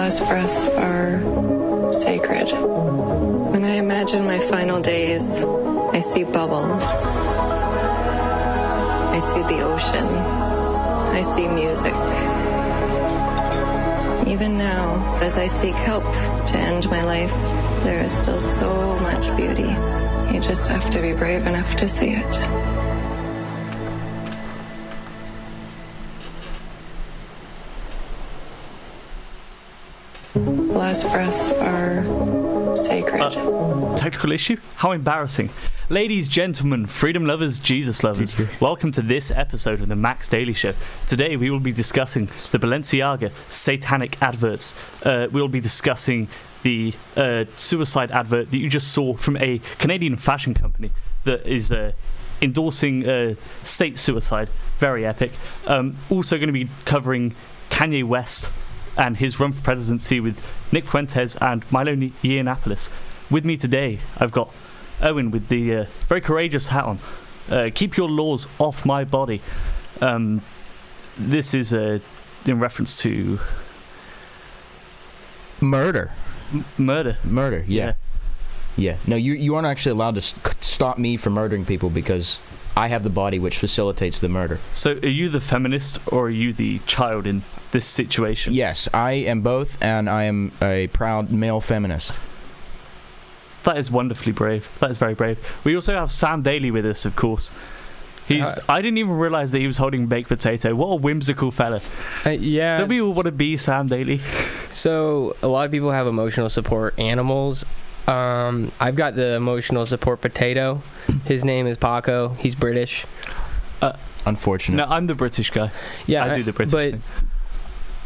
last breaths are sacred. When I imagine my final days, I see bubbles. I see the ocean. I see music. Even now, as I seek help to end my life, there is still so much beauty. You just have to be brave enough to see it. Last breaths are sacred. Technical issue? How embarrassing. Ladies, gentlemen, freedom lovers, Jesus lovers, welcome to this episode of the Max Daily Show. Today we will be discussing the Balenciaga satanic adverts. We will be discussing the suicide advert that you just saw from a Canadian fashion company that is endorsing state suicide. Very epic. Also going to be covering Kanye West and his run for presidency with Nick Fuentes and Milo Yiannopoulos. With me today, I've got Owen with the very courageous hat on. Keep your laws off my body. This is in reference to murder. Murder. Yeah. No, you aren't actually allowed to stop me from murdering people because I have the body which facilitates the murder. So, are you the feminist or are you the child in this situation? Yes, I am both, and I am a proud male feminist. That is wonderfully brave. That is very brave. We also have Sam Daly with us, of course. I didn't even realise that he was holding baked potato. What a whimsical fella. Yeah. Don't we all want to be Sam Daly? So, a lot of people have emotional support animals. I've got the emotional support potato. His name is Paco. He's British. Unfortunate. No, I'm the British guy. Yeah, I do the British but thing.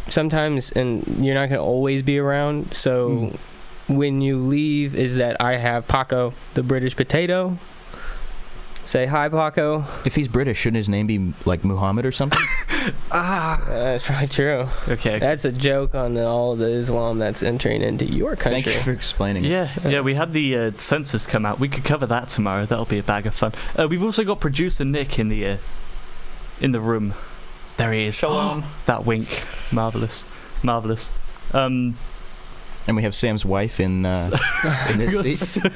Sometimes, and you're not going to always be around, so when you leave is that I have Paco, the British potato. Say hi, Paco. If he's British, shouldn't his name be like Muhammad or something? That's probably true. Okay. That's a joke on all the Islam that's entering into your country. Thank you for explaining. Yeah, we had the census come out. We could cover that tomorrow. That'll be a bag of fun. We've also got producer Nick in the room. There he is. Shalom. That wink. Marvelous. And we have Sam's wife in this seat.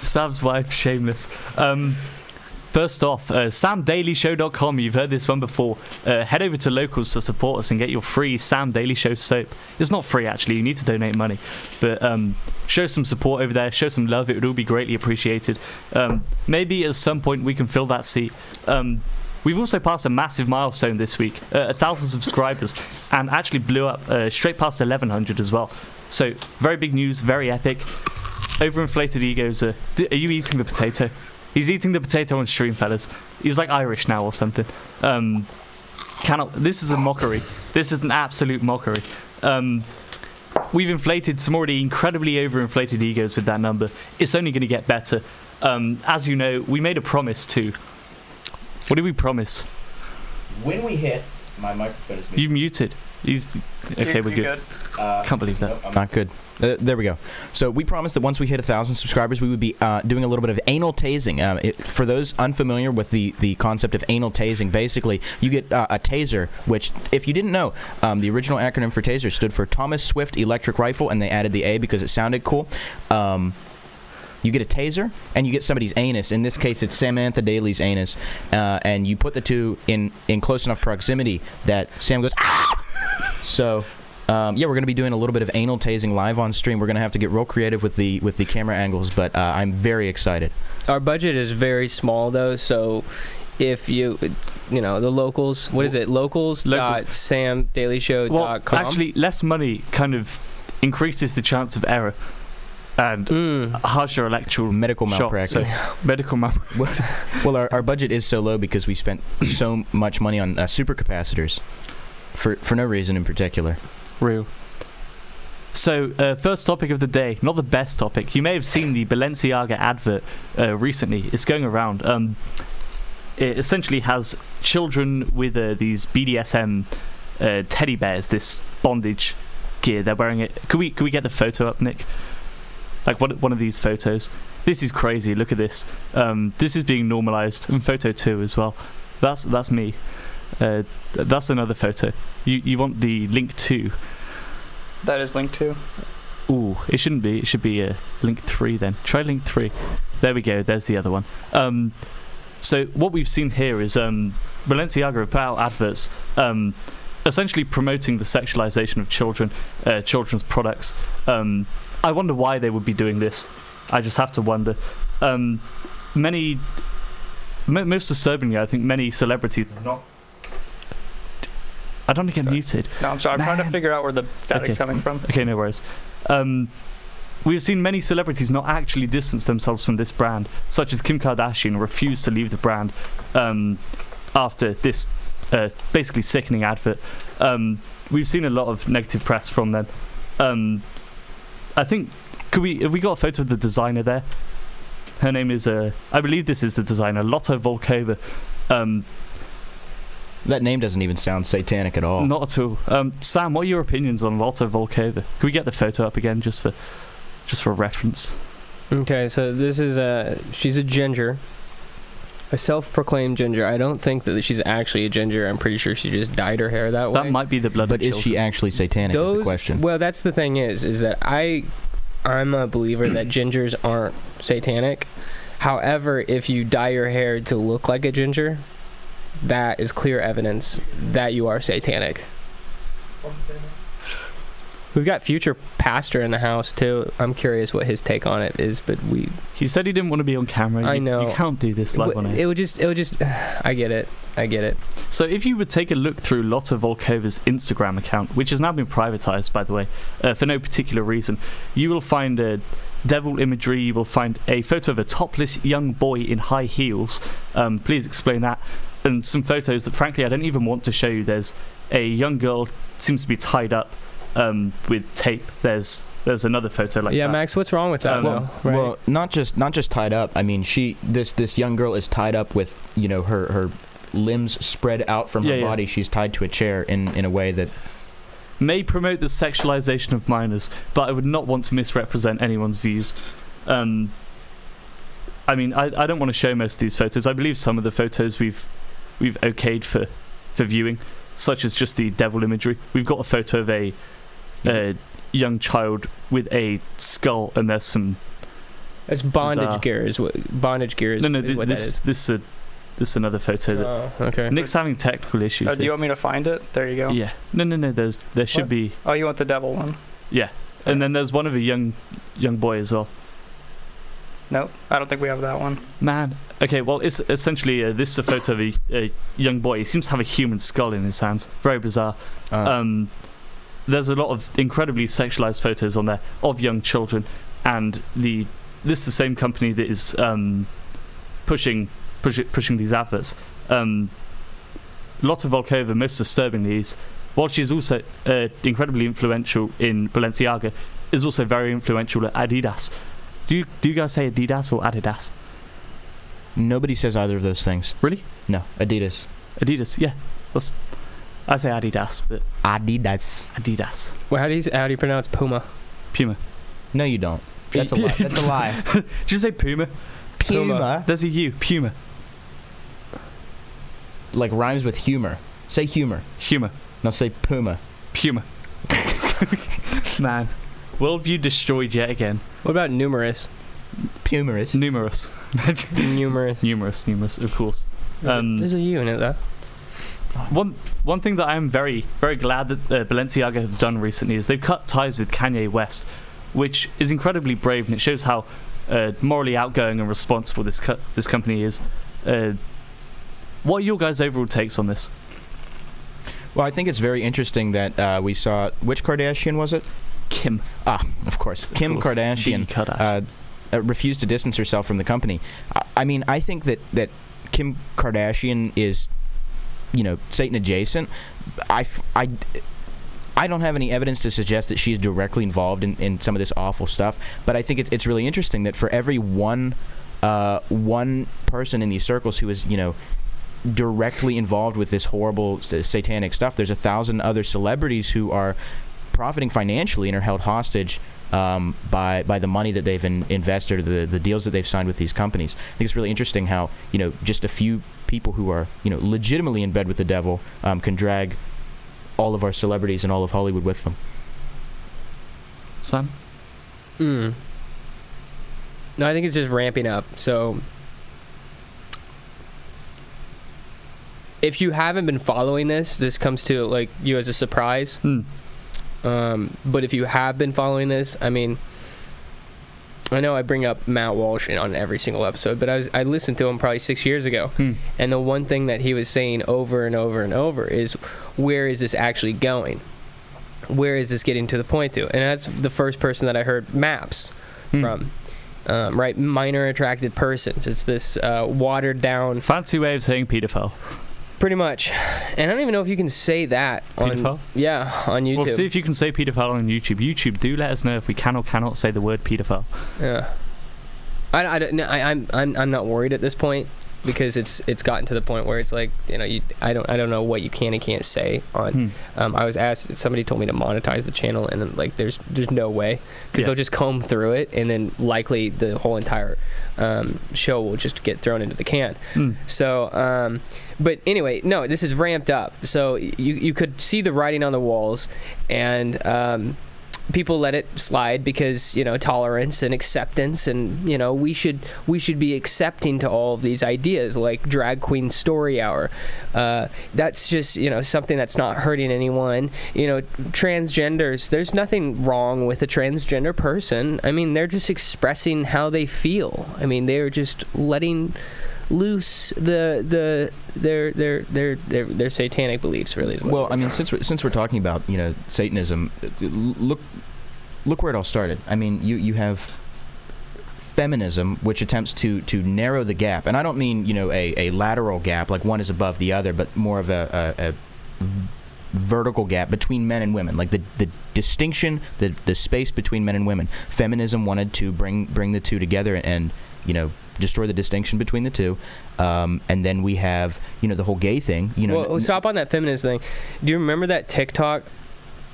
Sam's wife, shameless. First off, samdailyshow.com. You've heard this one before. Head over to Locals to support us and get your free Sam Daily Show soap. It's not free, actually. You need to donate money. But show some support over there. Show some love. It would all be greatly appreciated. Maybe at some point we can fill that seat. We've also passed a massive milestone this week. 1,000 subscribers. And actually blew up straight past 1,100 as well. So, very big news. Very epic. Overinflated egos. Are you eating the potato? He's eating the potato on stream, fellas. He's like Irish now or something. This is a mockery. This is an absolute mockery. We've inflated some already incredibly overinflated egos with that number. It's only going to get better. As you know, we made a promise to... What did we promise? When we hit... My microphone is muted. You muted. Okay, we're good. Can't believe that. No, not good. There we go. So we promised that once we hit 1,000 subscribers, we would be doing a little bit of anal tasing. For those unfamiliar with the concept of anal tasing, basically you get a taser, which, if you didn't know, the original acronym for taser stood for Thomas Swift Electric Rifle, and they added the A because it sounded cool. You get a taser, and you get somebody's anus. In this case, it's Samantha Daly's anus. And you put the two in close enough proximity that Sam goes, ah! So, we're going to be doing a little bit of anal tasing live on stream. We're going to have to get real creative with the camera angles, but I'm very excited. Our budget is very small, though, so if the locals, what is it? Locals.samdailyshow.com. Well, actually, less money kind of increases the chance of error. And harsher electoral medical malpractice. Medical malpractice. Well, our budget is so low because we spent so much money on supercapacitors for no reason in particular. Real. So, first topic of the day, not the best topic. You may have seen the Balenciaga advert recently. It's going around. It essentially has children with these BDSM teddy bears, this bondage gear. They're wearing it. Could we get the photo up, Nick? Like one of these photos. This is crazy. Look at this. This is being normalized in photo 2 as well. That's me. That's another photo. You want the link 2. That is link 2. Ooh, it shouldn't be. It should be link 3 then. Try link 3. There we go. There's the other one. So what we've seen here is Balenciaga have put out adverts essentially promoting the sexualization of children, children's products. I wonder why they would be doing this. I just have to wonder. Most disturbingly, I think many celebrities have not... I don't want to get muted. No, I'm sorry. I'm trying to figure out where the static's coming from. Okay, no worries. We've seen many celebrities not actually distance themselves from this brand, such as Kim Kardashian refused to leave the brand after this basically sickening advert. We've seen a lot of negative press from them. I think, have we got a photo of the designer there? Her name is, I believe this is the designer, Lotte Volkova. That name doesn't even sound satanic at all. Not at all. Sam, what are your opinions on Lotte Volkova? Can we get the photo up again just for reference? Okay, so this is she's a ginger. A self-proclaimed ginger. I don't think that she's actually a ginger. I'm pretty sure she just dyed her hair that way. That might be the blood. But is she actually satanic? Is the question. Well, that's the thing is that I'm a believer that gingers aren't satanic. However, if you dye your hair to look like a ginger, that is clear evidence that you are satanic. We've got future pastor in the house too. I'm curious what his take on it is, but he said he didn't want to be on camera. I know. You can't do this live on air. It would just I get it. So if you would take a look through Lotte Volkova's Instagram account, which has now been privatized, by the way, for no particular reason, you will find devil imagery. You will find a photo of a topless young boy in high heels. Please explain that. And some photos that, frankly, I don't even want to show you. There's a young girl, seems to be tied up with tape. There's another photo like that. Yeah, Max, what's wrong with that? Well, not just tied up. I mean, this young girl is tied up with, her limbs spread out from her body. She's tied to a chair in a way that may promote the sexualization of minors, but I would not want to misrepresent anyone's views. I mean, I don't want to show most of these photos. I believe some of the photos we've okayed for viewing, such as just the devil imagery. We've got a photo of a young child with a skull, and there's some... It's bondage gear is what bondage gear is. No, what this is another photo. Okay. Nick's having technical issues. Do you want me to find it? There you go. Yeah. No. There should be. Oh, you want the devil one? Yeah. And then there's one of a young boy as well. Nope, I don't think we have that one. Man. Okay, well, it's essentially this is a photo of a young boy. He seems to have a human skull in his hands. Very bizarre. There's a lot of incredibly sexualized photos on there of young children, and this is the same company that is pushing these adverts. Lotte Volkova, most disturbingly, while she's also incredibly influential in Balenciaga, is also very influential at Adidas. Do you guys say Adidas or Adidas? Nobody says either of those things. Really? No, Adidas. Adidas, yeah. I say Adidas, but Adidas. Well, how do you pronounce Puma? Puma. No, you don't. That's a lie. That's a lie. Did you say Puma? Puma. There's a U. Puma. Like rhymes with humor. Say humor. Humor. Now say Puma. Puma. Man. Worldview destroyed yet again. What about numerous? Numerous. Numerous, of course. There's a U in it, though. One thing that I'm very, very glad that Balenciaga have done recently is they've cut ties with Kanye West, which is incredibly brave, and it shows how morally outgoing and responsible this company is. What are your guys' overall takes on this? Well, I think it's very interesting that we saw... Which Kardashian was it? Kim. Of course. Kim Kardashian refused to distance herself from the company. I mean, I think that Kim Kardashian is, Satan adjacent. I don't have any evidence to suggest that she's directly involved in some of this awful stuff, but I think it's really interesting that for every one person in these circles who is, directly involved with this horrible satanic stuff, there's 1,000 other celebrities who are profiting financially and are held hostage by the money that they've invested, or the deals that they've signed with these companies. I think it's really interesting how, just a few people who are, legitimately in bed with the devil can drag all of our celebrities and all of Hollywood with them. Sam? No, I think it's just ramping up. So if you haven't been following this comes to like you as a surprise. But if you have been following this, I mean, I know I bring up Matt Walsh on every single episode, but I listened to him probably 6 years ago, and the one thing that he was saying over and over and over is, where is this actually going? Where is this getting to the point to? And that's the first person that I heard MAPS from. Right, minor attracted persons. It's this watered down, Fancy way of saying pedophile. pretty much. And I don't even know if you can say that on Pedophile? on YouTube. Well, see if you can say pedophile on YouTube. YouTube, do let us know if we can or cannot say the word pedophile. Yeah. I'm not worried at this point, because it's gotten to the point where it's like, I don't know what you can and can't say on. I was asked, somebody told me to monetize the channel, and then, like, there's no way, because they'll just comb through it, and then likely the whole entire show will just get thrown into the can. So but anyway, no, this is ramped up, so you could see the writing on the walls, and people let it slide because, tolerance and acceptance, and, we should be accepting to all of these ideas, like drag queen story hour. That's just, something that's not hurting anyone. Transgenders, there's nothing wrong with a transgender person. I mean, they're just expressing how they feel. I mean, they're just letting loose their satanic beliefs, really. Well, I mean, since we're talking about, Satanism, look where it all started. I mean, you have feminism, which attempts to narrow the gap, and I don't mean, a lateral gap, like one is above the other, but more of a vertical gap between men and women, like the distinction, the space between men and women. Feminism wanted to bring the two together and, destroy the distinction between the two. And then we have, the whole gay thing. Well, stop on that feminist thing. Do you remember that TikTok,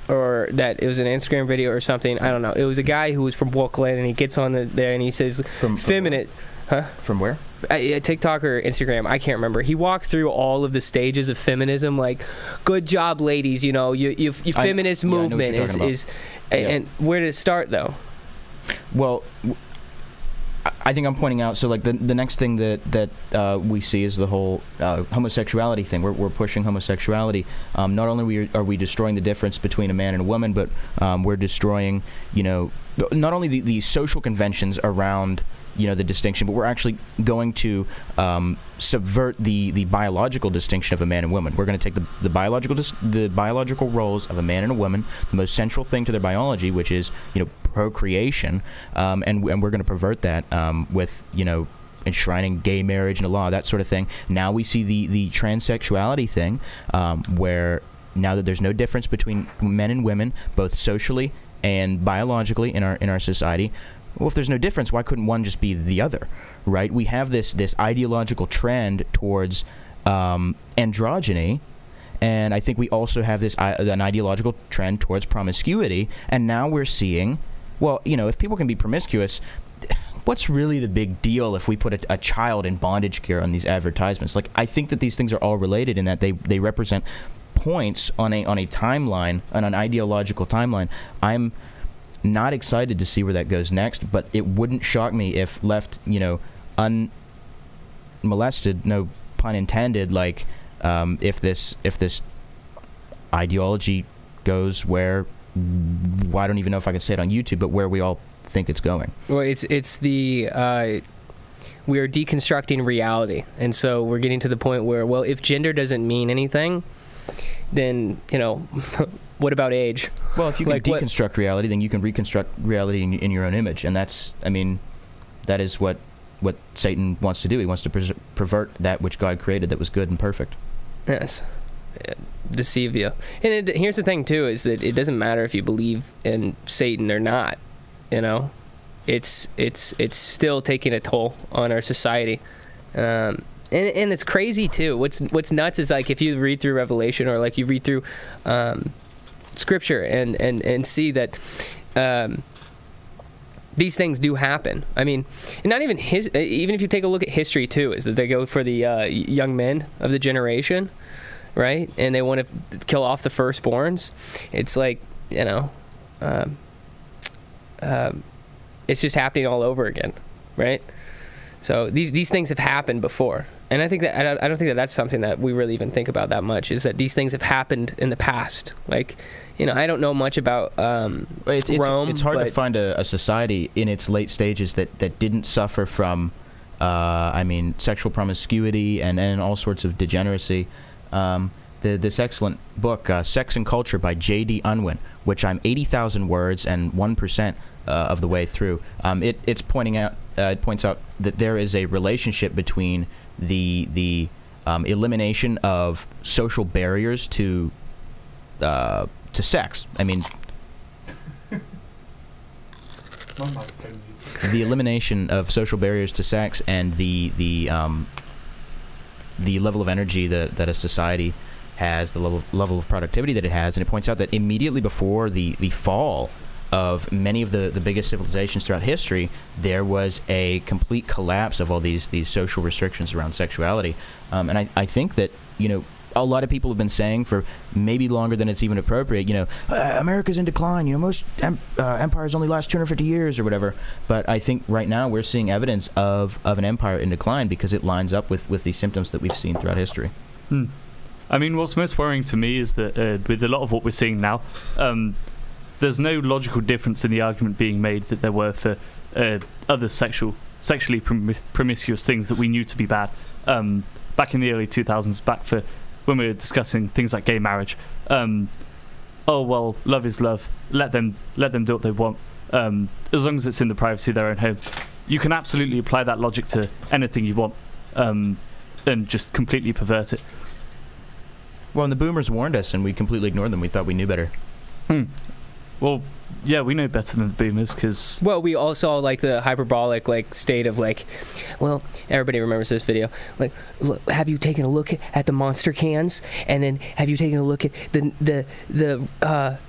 or that it was an Instagram video or something? I don't know. It was a guy who was from Brooklyn, and he gets on there and he says, feminine. Huh? From where? TikTok or Instagram, I can't remember. He walked through all of the stages of feminism, like, good job, ladies. Your feminist movement is and where did it start, though? Well, I think I'm pointing out. So, like, the next thing that we see is the whole homosexuality thing. We're pushing homosexuality. Not only are we destroying the difference between a man and a woman, but we're destroying, not only the social conventions around, the distinction, but we're actually going to subvert the biological distinction of a man and woman. We're going to take the biological roles of a man and a woman, the most central thing to their biology, which is, procreation, and we're going to pervert that with, enshrining gay marriage into law, that sort of thing. Now we see the transsexuality thing, where now that there's no difference between men and women, both socially and biologically in our society. Well, if there's no difference, why couldn't one just be the other, right? We have this ideological trend towards androgyny, and I think we also have an ideological trend towards promiscuity, and now we're seeing, well, if people can be promiscuous, what's really the big deal if we put a child in bondage care on these advertisements? Like, I think that these things are all related in that they represent points on a timeline, on an ideological timeline. I'm not excited to see where that goes next, but it wouldn't shock me if left, unmolested, no pun intended, like, if this ideology goes where, well, I don't even know if I can say it on YouTube, but where we all think it's going. Well, it's the we are deconstructing reality, and so we're getting to the point where, well, if gender doesn't mean anything, then what about age? Well, if you can deconstruct reality, then you can reconstruct reality in your own image, and that is what Satan wants to do. He wants to pervert that which God created that was good and perfect. Yes. Deceive you. And here's the thing too, is that it doesn't matter if you believe in Satan or not. It's still taking a toll on our society. And it's crazy too. What's nuts is, like, if you read through Revelation, or like you read through scripture and see that these things do happen. I mean, and not even even if you take a look at history too, is that they go for the young men of the generation, right? And they want to kill off the firstborns. It's like, you know, it's just happening all over again, right? So these things have happened before, and I think that I don't think that that's something that we really even think about that much. Is that these things have happened in the past? Like, you know, I don't know much about Rome. It's hard to find a society in its late stages that didn't suffer from, sexual promiscuity and all sorts of degeneracy. This excellent book, Sex and Culture by J.D. Unwin, which I'm 80,000 words and 1% of the way through. It points out that there is a relationship between the elimination of social barriers to sex. I mean, the elimination of social barriers to sex and the level of energy that a society has, the level of productivity that it has. And it points out that immediately before the fall of many of the biggest civilizations throughout history, there was a complete collapse of all these social restrictions around sexuality. And I think that, you know, a lot of people have been saying for maybe longer than it's even appropriate, you know, America's in decline, you know, most empires only last 250 years or whatever. But I think right now we're seeing evidence of an empire in decline because it lines up with these symptoms that we've seen throughout history. I mean, what's most worrying to me is that with a lot of what we're seeing now, there's no logical difference in the argument being made that there were for other sexually promiscuous things that we knew to be bad back in the early 2000s, back for when we were discussing things like gay marriage. Oh well, love is love. Let them do what they want, as long as it's in the privacy of their own home. You can absolutely apply that logic to anything you want, and just completely pervert it. Well, and the boomers warned us, and we completely ignored them. We thought we knew better. Well, yeah, we know better than the boomers because... Well, we all saw, like, the hyperbolic, like, state of, like, well, everybody remembers this video. Like, look, have you taken a look at the monster cans? And then have you taken a look at the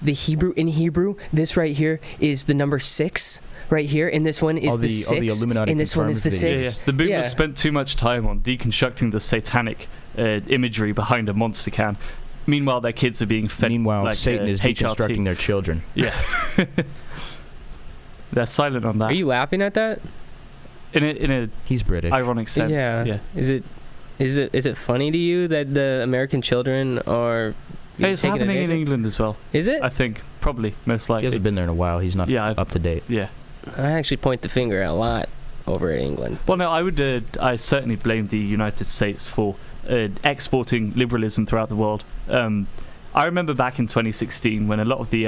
Hebrew? In Hebrew, this right here is the number 6. Right here, and this one is the 6, the Illuminati and this one is the 6. Yeah. The boomers spent too much time on deconstructing the satanic imagery behind a monster can. Meanwhile, their kids are being fed. Meanwhile, Satan is HRT. deconstructing their children. Yeah, they're silent on that. Are you laughing at that? In a He's British. ironic sense. Yeah. Is it funny to you that the American children are? Hey, it's happening in England as well. Is it? I think probably most likely. He hasn't been there in a while. He's not up to date. Yeah. I actually point the finger a lot over at England. Well, no, I certainly blame the United States for exporting liberalism throughout the world. I remember back in 2016 when a lot of the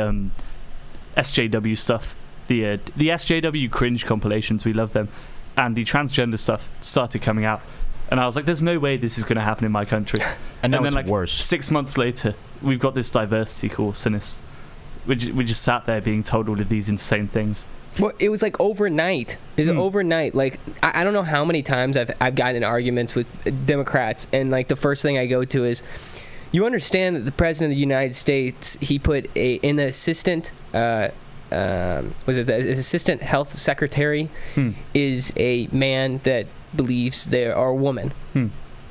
SJW stuff, the SJW cringe compilations, we love them, and the transgender stuff started coming out. And I was like, there's no way this is going to happen in my country. And now then, it's like, worse. 6 months later, we've got this diversity course, and we just sat there being told all of these insane things. Well, it was like overnight. Overnight. Like, I don't know how many times I've gotten in arguments with Democrats, and like the first thing I go to is, you understand that the President of the United States, he put in the assistant, the assistant health secretary is a man that believes they are a woman.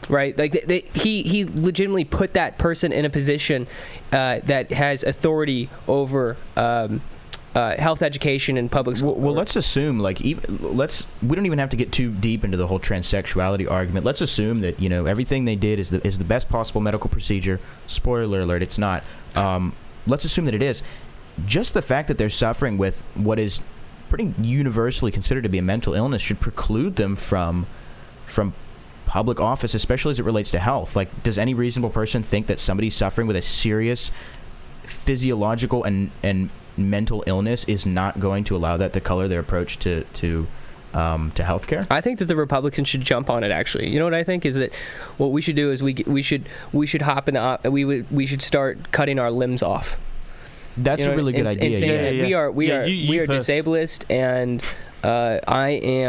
Right, like he legitimately put that person in a position that has authority over health education and public school. Well, let's assume, like, we don't even have to get too deep into the whole transsexuality argument. Let's assume that, you know, everything they did is the best possible medical procedure. Spoiler alert, it's not. Let's assume that it is. Just the fact that they're suffering with what is pretty universally considered to be a mental illness should preclude them from public office, especially as it relates to health. Like, does any reasonable person think that somebody suffering with a serious physiological and mental illness is not going to allow that to color their approach to healthcare? I think that the Republicans should jump on it. Actually, you know what I think is that what we should do is we should hop in we should start cutting our limbs off. That's a really good idea. And saying that we are disabled, and I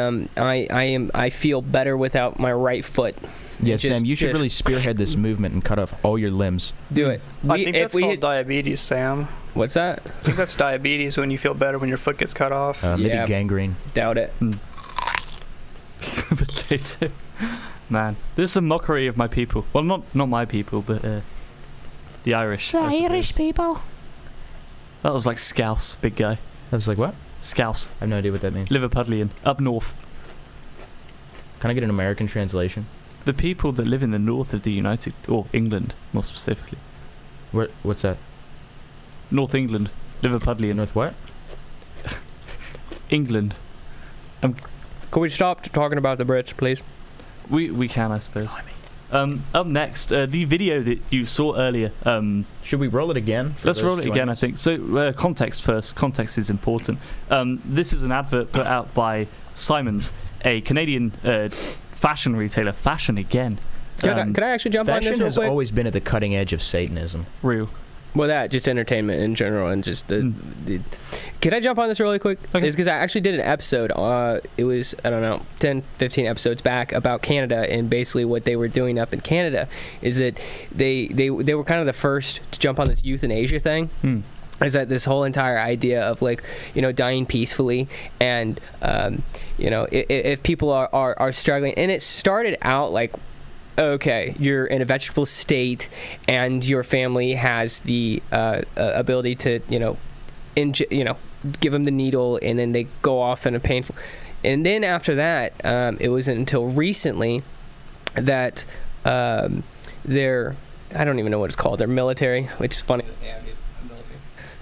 feel better without my right foot. Yeah, Sam, you should really spearhead this movement and cut off all your limbs. Do it. I think that's called diabetes, Sam. What's that? I think that's diabetes when you feel better when your foot gets cut off. Maybe Yeah. gangrene. Doubt it. Potato. Man, this is a mockery of my people. Well, not my people, but the Irish. The I suppose. Irish people. That was like Scouse, big guy. I was like, what? Scouse. I have no idea what that means. Liverpudlian, up north. Can I get an American translation? The people that live in the north of the United, or England, more specifically. What's that? North England, Liverpudlian. North what? England. Can we stop talking about the Brits, please? We can, I suppose. Up next, the video that you saw earlier. Should we roll it again? Let's roll it again, I think. So, context first. Context is important. This is an advert put out by Simons, a Canadian fashion retailer. Fashion again. Can I actually jump on this Fashion real has quick? always been at the cutting edge of Satanism. Real. Well, that just entertainment in general, and just the. Can I jump on this really quick? Okay. It's because I actually did an episode. It was, I don't know, 10, 15 episodes back about Canada, and basically what they were doing up in Canada is that they were kind of the first to jump on this euthanasia thing. Is that this whole entire idea of, like, you know, dying peacefully, and you know, if people are struggling, and it started out like, okay, you're in a vegetable state and your family has the ability to, give them the needle, and then they go off in a painful. And then after that, it wasn't until recently that they're, I don't even know what it's called, they're military, which is funny.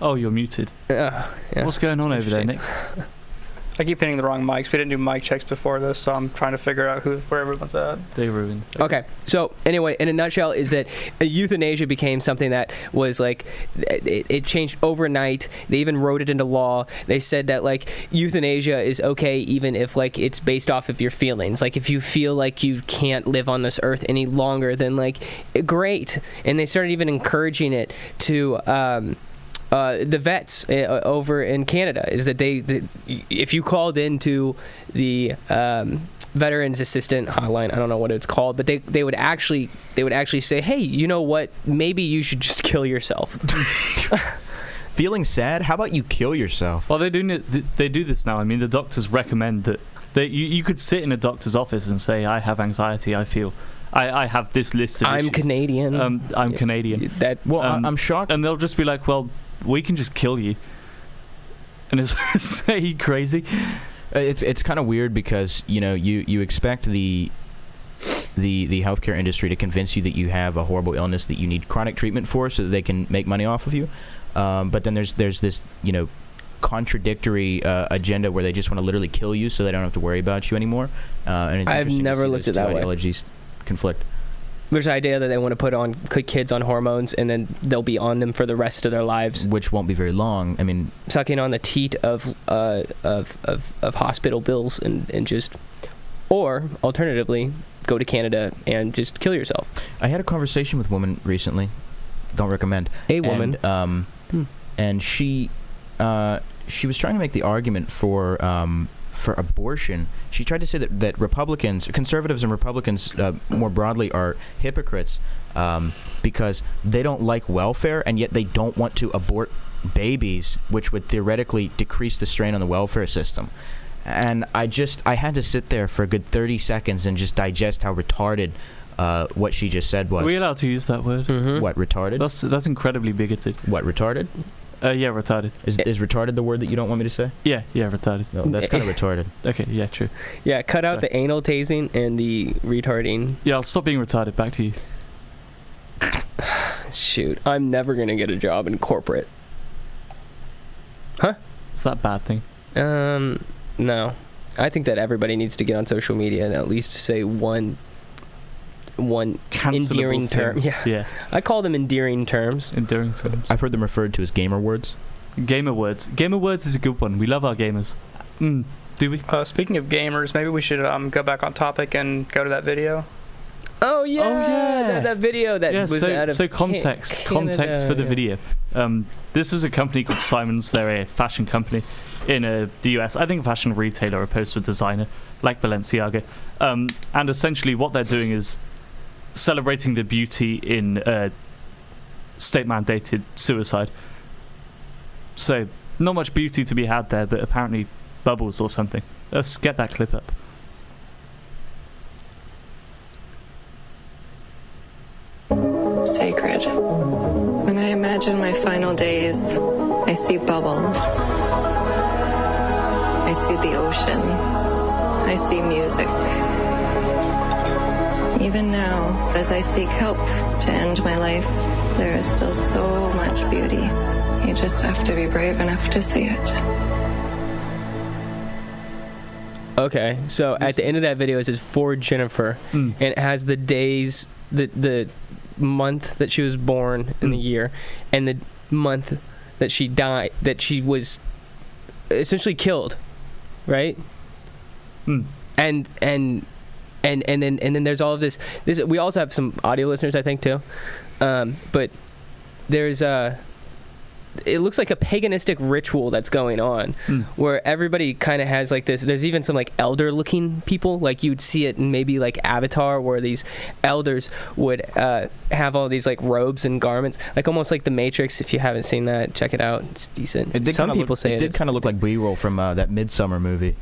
Oh, you're muted. Yeah. What's going on over there, Nick? I keep hitting the wrong mics. We didn't do mic checks before this, so I'm trying to figure out where everyone's at. They ruined. Okay, so anyway, in a nutshell, is that euthanasia became something that was like, it changed overnight. They even wrote it into law. They said that, like, euthanasia is okay even if, like, it's based off of your feelings. Like, if you feel like you can't live on this earth any longer, then, like, great. And they started even encouraging it to the vets over in Canada, is that if you called into the veterans assistant hotline, I don't know what it's called, but they would actually say, hey, you know what, maybe you should just kill yourself. Feeling sad? How about you kill yourself? Well, they do this now. I mean, the doctors recommend that you could sit in a doctor's office and say, I have anxiety, I have this list of I'm issues. Canadian. I'm Canadian. I'm shocked. And they'll just be like, well, we can just kill you. And it's are you crazy? It's kind of weird because, you know, you expect the healthcare industry to convince you that you have a horrible illness that you need chronic treatment for, so that they can make money off of you. But then there's this, you know, contradictory agenda where they just want to literally kill you so they don't have to worry about you anymore. And it's I've never looked at that way. Ideologies conflict. There's the idea that they want to put kids on hormones, and then they'll be on them for the rest of their lives, which won't be very long. I mean, sucking on the teat of hospital bills, and just, or alternatively, go to Canada and just kill yourself. I had a conversation with a woman recently. Don't recommend. A woman. And she was trying to make the argument for abortion. She tried to say that Republicans, conservatives and Republicans more broadly, are hypocrites because they don't like welfare, and yet they don't want to abort babies, which would theoretically decrease the strain on the welfare system. And I had to sit there for a good 30 seconds and just digest how retarded what she just said was. Are we allowed to use that word? Mm-hmm. What, retarded? That's incredibly bigoted. What, retarded? Yeah, retarded. Is retarded the word that you don't want me to say? Yeah, retarded. No, that's kind of retarded. Okay, yeah, true. Yeah, cut out the anal tasing and the retarding. Yeah, I'll stop being retarded. Back to you. Shoot, I'm never going to get a job in corporate. Huh? Is that a bad thing? No. I think that everybody needs to get on social media and at least say one Cancelable endearing term. thing. Yeah. I call them endearing terms. Endearing terms. I've heard them referred to as gamer words. Gamer words. Gamer words is a good one. We love our gamers. Do we? Speaking of gamers, maybe we should go back on topic and go to that video. Oh yeah, that video that was out of context Canada, for the video. This was a company called Simons. They're a fashion company in the US. I think a fashion retailer opposed to a designer like Balenciaga. And essentially what they're doing is celebrating the beauty in state-mandated suicide. So not much beauty to be had there, but apparently bubbles or something. Let's get that clip up. Sacred. When I imagine my final days, I see bubbles. I see the ocean. I see music. Even now, as I seek help to end my life, there is still so much beauty. You just have to be brave enough to see it. Okay, so at the end of that video, it says for Jennifer, and it has the days, the month that she was born in the year, and the month that she died, that she was essentially killed, right? And then there's all of this. We also have some audio listeners, I think, too. But there's it looks like a paganistic ritual that's going on, where everybody kind of has like this. There's even some like elder-looking people, like you'd see it in maybe like Avatar, where these elders would have all these like robes and garments, like almost like the Matrix. If you haven't seen that, check it out. It's decent. Some people say it did kind of look like B-roll from that Midsummer movie.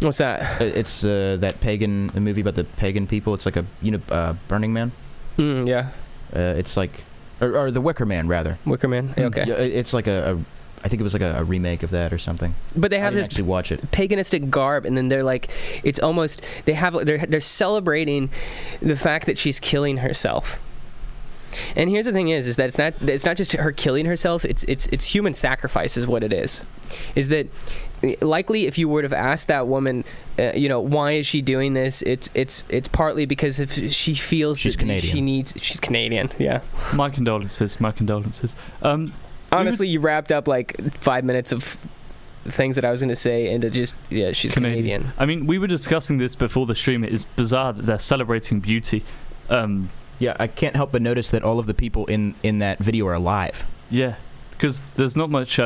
What's that? It's that pagan movie about the pagan people. It's like a Burning Man. Yeah. It's like, or the Wicker Man rather. Wicker Man. Okay. Yeah, it's like I think it was like a remake of that or something. But they have this actually watch it. paganistic garb, and then they're like, it's almost they're celebrating the fact that she's killing herself. And here's the thing is that it's not just her killing herself. It's human sacrifice is what it is. Is that likely if you would have asked that woman, why is she doing this? It's partly because if she feels she's Canadian. She's Canadian. Yeah. My condolences. Honestly, you wrapped up like 5 minutes of things that I was going to say into just she's Canadian. I mean, we were discussing this before the stream. It is bizarre that they're celebrating beauty. Yeah, I can't help but notice that all of the people in that video are alive. Yeah, because there's not much.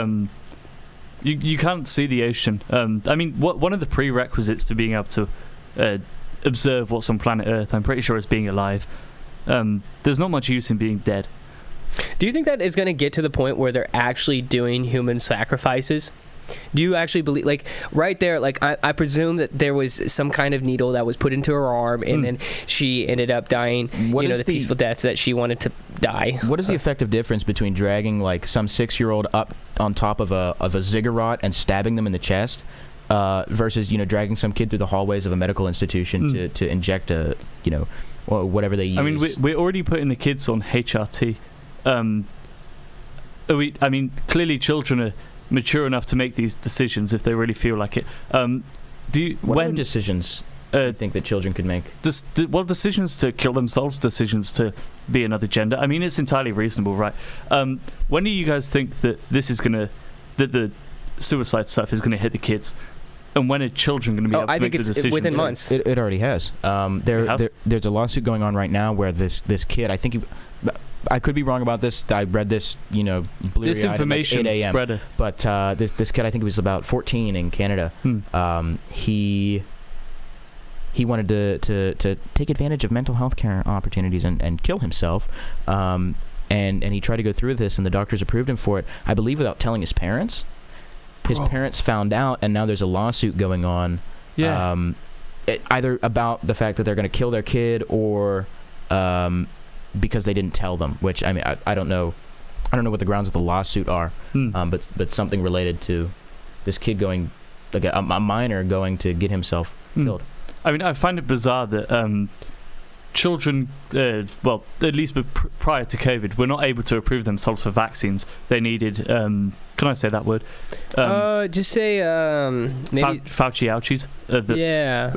You can't see the ocean. I mean, one of the prerequisites to being able to observe what's on planet Earth, I'm pretty sure, is being alive. There's not much use in being dead. Do you think that is going to get to the point where they're actually doing human sacrifices? Do you actually believe, like, right there, like, I presume that there was some kind of needle that was put into her arm, and then she ended up dying, the peaceful deaths that she wanted to die. What is the effective difference between dragging, like, some 6-year-old up on top of a ziggurat and stabbing them in the chest versus, dragging some kid through the hallways of a medical institution to inject whatever they use? I mean, we're already putting the kids on HRT. Clearly children are mature enough to make these decisions if they really feel like it. What other decisions do you think that children could make? Decisions to kill themselves, decisions to be another gender. I mean, it's entirely reasonable, right? When do you guys think that that the suicide stuff is gonna hit the kids? And when are children going to be able to make the decisions? Within months. It already has. There's a lawsuit going on right now where this kid, I think I could be wrong about this. I read this, disinformation at 8 a.m. spreader. But this kid, I think he was about 14 in Canada. He wanted to take advantage of mental health care opportunities and kill himself. And he tried to go through with this, and the doctors approved him for it, I believe, without telling his parents. His parents found out, and now there's a lawsuit going on. Yeah. Either about the fact that they're going to kill their kid, or because they didn't tell them. Which, I mean, I don't know. I don't know what the grounds of the lawsuit are. But something related to this kid going, like a minor going to get himself killed. I mean, I find it bizarre that children, at least prior to COVID, were not able to approve themselves for vaccines. They needed, can I say that word? Just say maybe Fauci ouchies.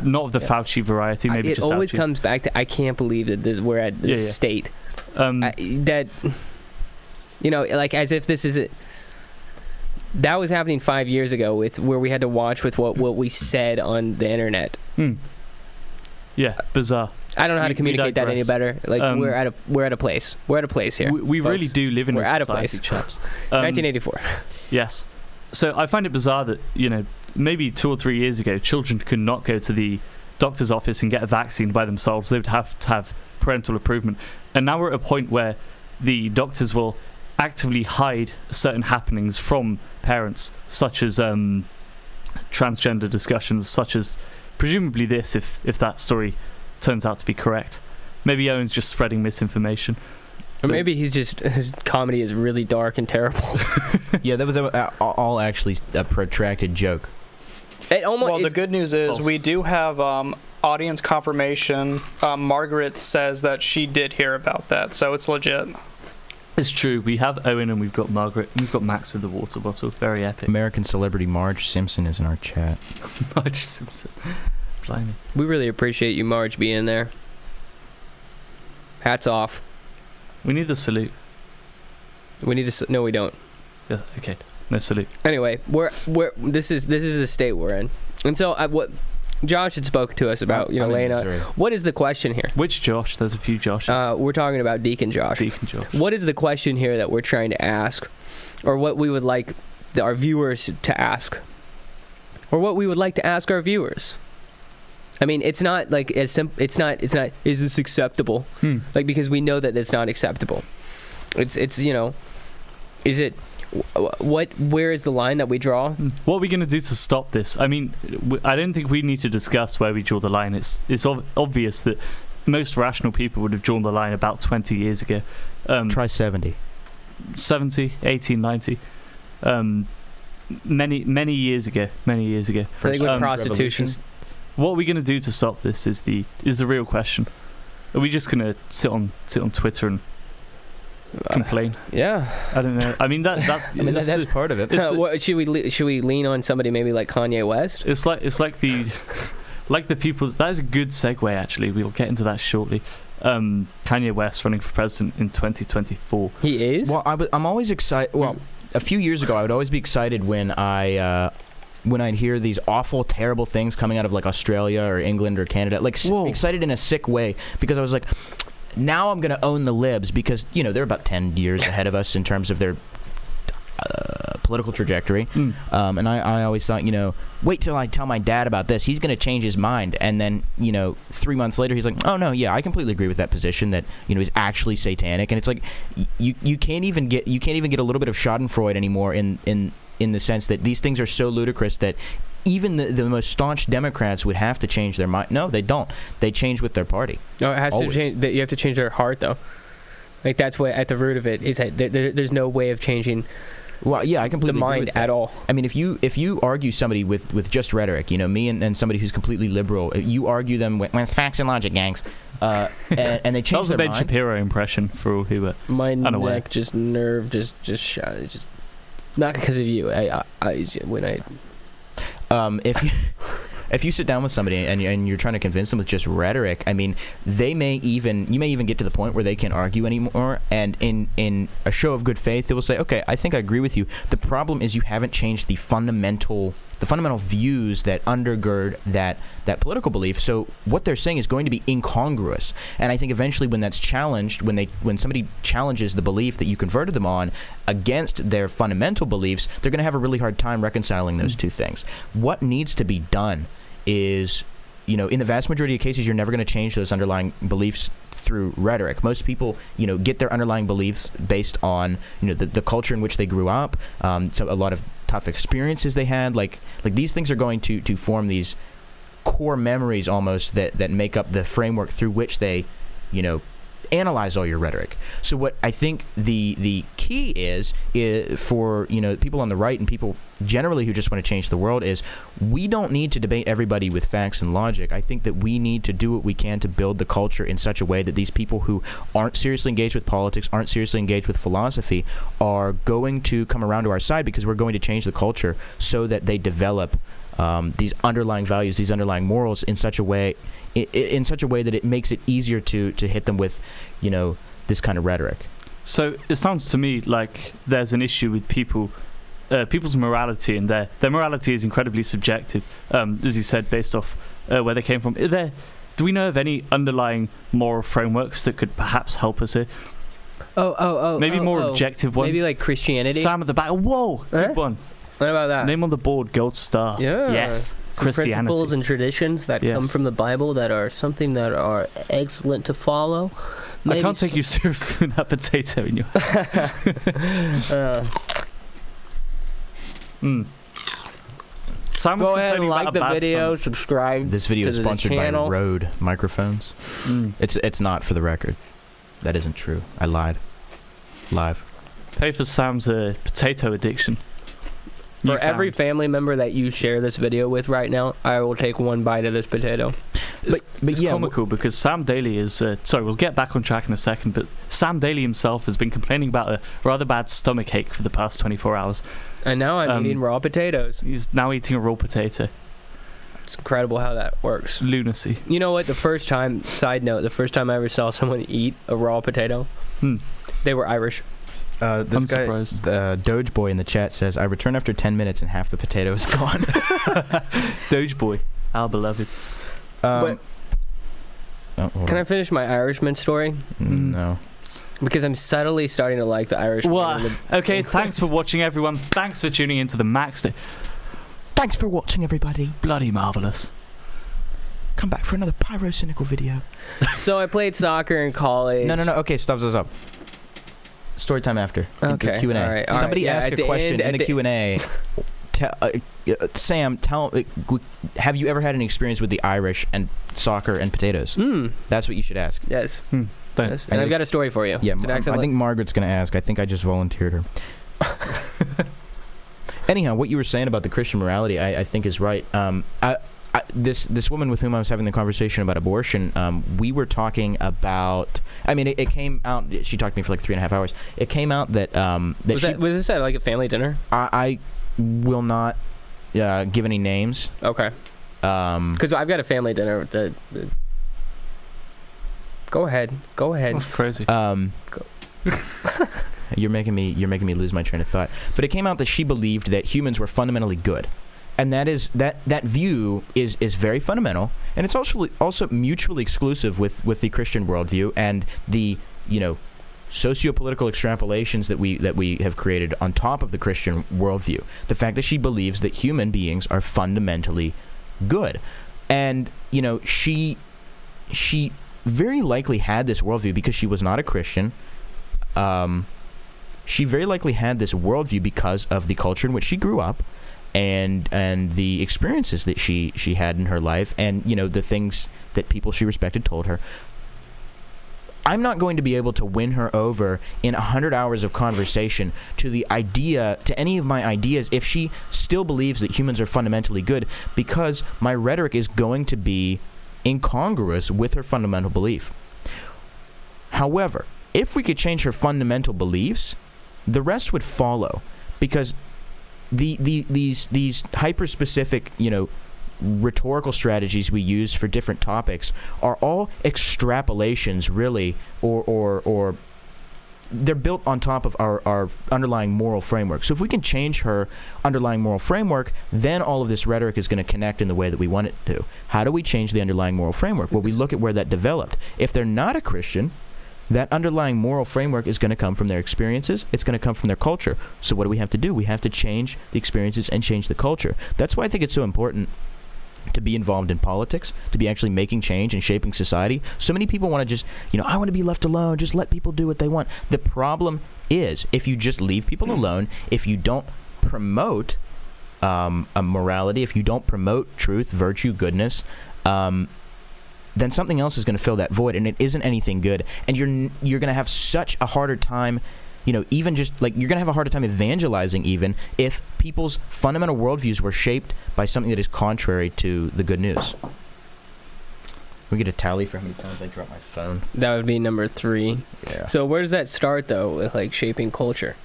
Not of the Fauci variety. Maybe it just always ouchies. comes back to I can't believe that we're at this state. That like as if this is it. That was happening 5 years ago with where we had to watch with what we said on the internet. Yeah, bizarre. I don't know how to communicate that any better. Like we're at a place. We're at a place here. We really do live in we're a at society, a place. chaps. 1984. Yes. So I find it bizarre that maybe 2 or 3 years ago, children could not go to the doctor's office and get a vaccine by themselves. They would have to have parental approval. And now we're at a point where the doctors will actively hide certain happenings from parents, such as transgender discussions, such as presumably this, if that story turns out to be correct. Maybe Owen's just spreading misinformation. Or maybe his comedy is really dark and terrible. Yeah, that was all actually a protracted joke. Well, the good news is we do have audience confirmation. Margaret says that she did hear about that, so it's legit. It's true. We have Owen and we've got Margaret. And we've got Max with the water bottle. Very epic. American celebrity Marge Simpson is in our chat. Marge Simpson. Blimey. We really appreciate you, Marge, being there. Hats off. We need the salute. We need to. No, we don't. Yeah. Okay. No salute. Anyway, this is the state we're in, and so what Josh had spoken to us about, laying out. What is the question here? Which Josh? There's a few Joshes. We're talking about Deacon Josh. Deacon Josh. What is the question here that we're trying to ask, or what we would like our viewers to ask, or what we would like to ask our viewers? I mean, it's not like as simple. It's not. Is this acceptable? Like, because we know that it's not acceptable. It's is it? Where is the line that we draw? What are we going to do to stop this? I mean, I don't think we need to discuss where we draw the line. It's obvious that most rational people would have drawn the line about 20 years ago. Try 70. 70, 18, 90. Many years ago. I think with prostitution. What are we going to do to stop this is the real question. Are we just going to sit on Twitter and complain? Yeah, I don't know. I mean that's part of it. Should we lean on somebody maybe like Kanye West? It's like the people. That is a good segue. Actually, we'll get into that shortly. Kanye West running for president in 2024. He is. Well, I'm always excited. Well, a few years ago, I would always be excited when I'd hear these awful, terrible things coming out of like Australia or England or Canada, like excited in a sick way, because I was like, now I'm going to own the libs, because, they're about 10 years ahead of us in terms of their political trajectory. And I always thought, wait till I tell my dad about this. He's going to change his mind. And then, 3 months later, he's like, oh, no, yeah, I completely agree with that position that, he's actually satanic. And it's like, you can't even get a little bit of schadenfreude anymore in the sense that these things are so ludicrous that even the most staunch Democrats would have to change their mind. No, they don't. They change with their party. No, it has Always. to change. You have to change their heart, though. Like, that's what at the root of it is. That there's no way of changing. Well, yeah, I completely the mind agree with at all. I mean, if you argue somebody with just rhetoric, me and somebody who's completely liberal, you argue them with facts and logic, gangs, and they change that was their a Ben mind. Shapiro impression for all who were My unaware. neck nerve just shot. It's just not because of you. If you sit down with somebody and you're trying to convince them with just rhetoric, I mean, you may even get to the point where they can't argue anymore, and in a show of good faith, they will say, okay, I think I agree with you. The problem is you haven't changed the fundamental views that undergird that political belief. So what they're saying is going to be incongruous. And I think eventually when that's challenged, when somebody challenges the belief that you converted them on against their fundamental beliefs, they're going to have a really hard time reconciling those two things. What needs to be done is, in the vast majority of cases, you're never going to change those underlying beliefs through rhetoric. Most people, get their underlying beliefs based on, the culture in which they grew up. So a lot of tough experiences they had. Like these things are going to form these core memories almost that make up the framework through which they, analyze all your rhetoric. So what I think the key is for people on the right and people generally who just want to change the world is we don't need to debate everybody with facts and logic. I think that we need to do what we can to build the culture in such a way that these people who aren't seriously engaged with politics, aren't seriously engaged with philosophy, are going to come around to our side, because we're going to change the culture so that they develop these underlying values, these underlying morals in such a way that it makes it easier to hit them with, this kind of rhetoric. So it sounds to me like there's an issue with people's morality, and their morality is incredibly subjective, as you said, based off where they came from. Do we know of any underlying moral frameworks that could perhaps help us here? Maybe more objective ones. Maybe like Christianity. Sam at the back. Whoa, good one. What about that? Name on the board, gold star. Yeah. Yes. Some Christianity. principles and traditions that come from the Bible that are something that are excellent to follow. I can't take you seriously with that potato in your hand. Sam was Go ahead and complaining like about the a bad video, stomach. subscribe. This video to is the sponsored by channel. Rode microphones. It's not, for the record. That isn't true. I lied. Live. Pay for Sam's potato addiction. For every family member that you share this video with right now, I will take one bite of this potato. It's comical because Sam Daly is... sorry, we'll get back on track in a second, but Sam Daly himself has been complaining about a rather bad stomach ache for the past 24 hours. And now I'm eating raw potatoes. He's now eating a raw potato. It's incredible how that works. Lunacy. You know what? Side note, the first time I ever saw someone eat a raw potato, they were Irish. This I'm guy, surprised. Doge Boy in the chat says, I return after 10 minutes and half the potato is gone. Doge Boy, our beloved. Can I finish my Irishman story? No. Because I'm subtly starting to like the Irish. Okay, thanks for watching, everyone. Thanks for tuning into the Max Day. Thanks for watching, everybody. Bloody marvellous. Come back for another pyrocynical video. So I played soccer in college. No. Okay, stop. Story time after. Okay. Q&A. All right, Somebody asked a question in the Q&A. Sam, have you ever had an experience with the Irish and soccer and potatoes? That's what you should ask. Yes. Thanks. And I've got a story for you. Yeah, I think Margaret's going to ask. I think I just volunteered her. Anyhow, what you were saying about the Christian morality, I think is right. This woman with whom I was having the conversation about abortion, we were talking about. I mean, it came out. She talked to me for like 3.5 hours. It came out that was this at like a family dinner? I will not give any names. Okay. Because I've got a family dinner with the. Go ahead. That's crazy. You're making me lose my train of thought. But it came out that she believed that humans were fundamentally good. And that view is very fundamental, and it's also mutually exclusive with the Christian worldview and the socio-political extrapolations that we have created on top of the Christian worldview. The fact that she believes that human beings are fundamentally good, and she very likely had this worldview because she was not a Christian. She very likely had this worldview because of the culture in which she grew up. And the experiences that she had in her life, and the things that people she respected told her. I'm not going to be able to win her over in 100 hours of conversation to any of my ideas if she still believes that humans are fundamentally good, because my rhetoric is going to be incongruous with her fundamental belief. However, if we could change her fundamental beliefs, the rest would follow, because these hyper-specific, rhetorical strategies we use for different topics are all extrapolations, really, or they're built on top of our underlying moral framework. So if we can change her underlying moral framework, then all of this rhetoric is going to connect in the way that we want it to. How do we change the underlying moral framework? Well, we look at where that developed. If they're not a Christian, that underlying moral framework is going to come from their experiences. It's going to come from their culture. So what do we have to do? We have to change the experiences and change the culture. That's why I think it's so important to be involved in politics, to be actually making change and shaping society. So many people want to just, I want to be left alone, just let people do what they want. The problem is, if you just leave people alone, if you don't promote a morality, if you don't promote truth, virtue, goodness, then something else is going to fill that void, and it isn't anything good. And you're going to have such a harder time, even just like you're going to have a harder time evangelizing, even if people's fundamental worldviews were shaped by something that is contrary to the good news. We get a tally for how many times I dropped my phone. That would be number 3. Yeah. So where does that start though, with like shaping culture?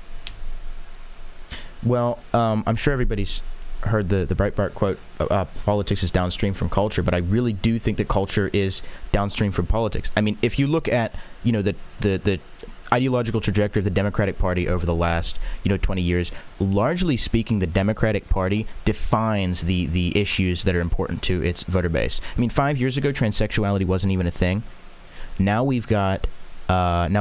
Well, I'm sure everybody's heard the Breitbart quote, politics is downstream from culture, but I really do think that culture is downstream from politics. I mean, if you look at, the ideological trajectory of the Democratic Party over the last, 20 years, largely speaking, the Democratic Party defines the issues that are important to its voter base. I mean, 5 years ago, transsexuality wasn't even a thing. Now we've got Joe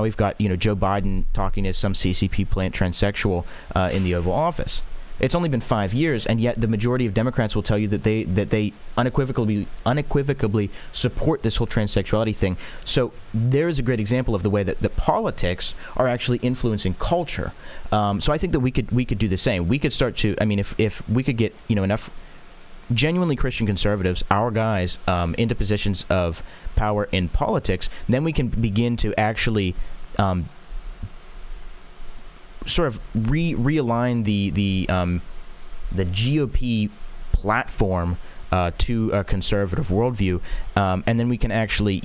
Biden talking to some CCP plant transsexual in the Oval Office. It's only been 5 years, and yet the majority of Democrats will tell you that they unequivocally support this whole transsexuality thing. So there is a great example of the way that the politics are actually influencing culture. So I think that we could do the same. We could start to, I mean, if we could get enough genuinely Christian conservatives, our guys, into positions of power in politics, then we can begin to actually sort of realign the GOP platform to a conservative worldview, and then we can actually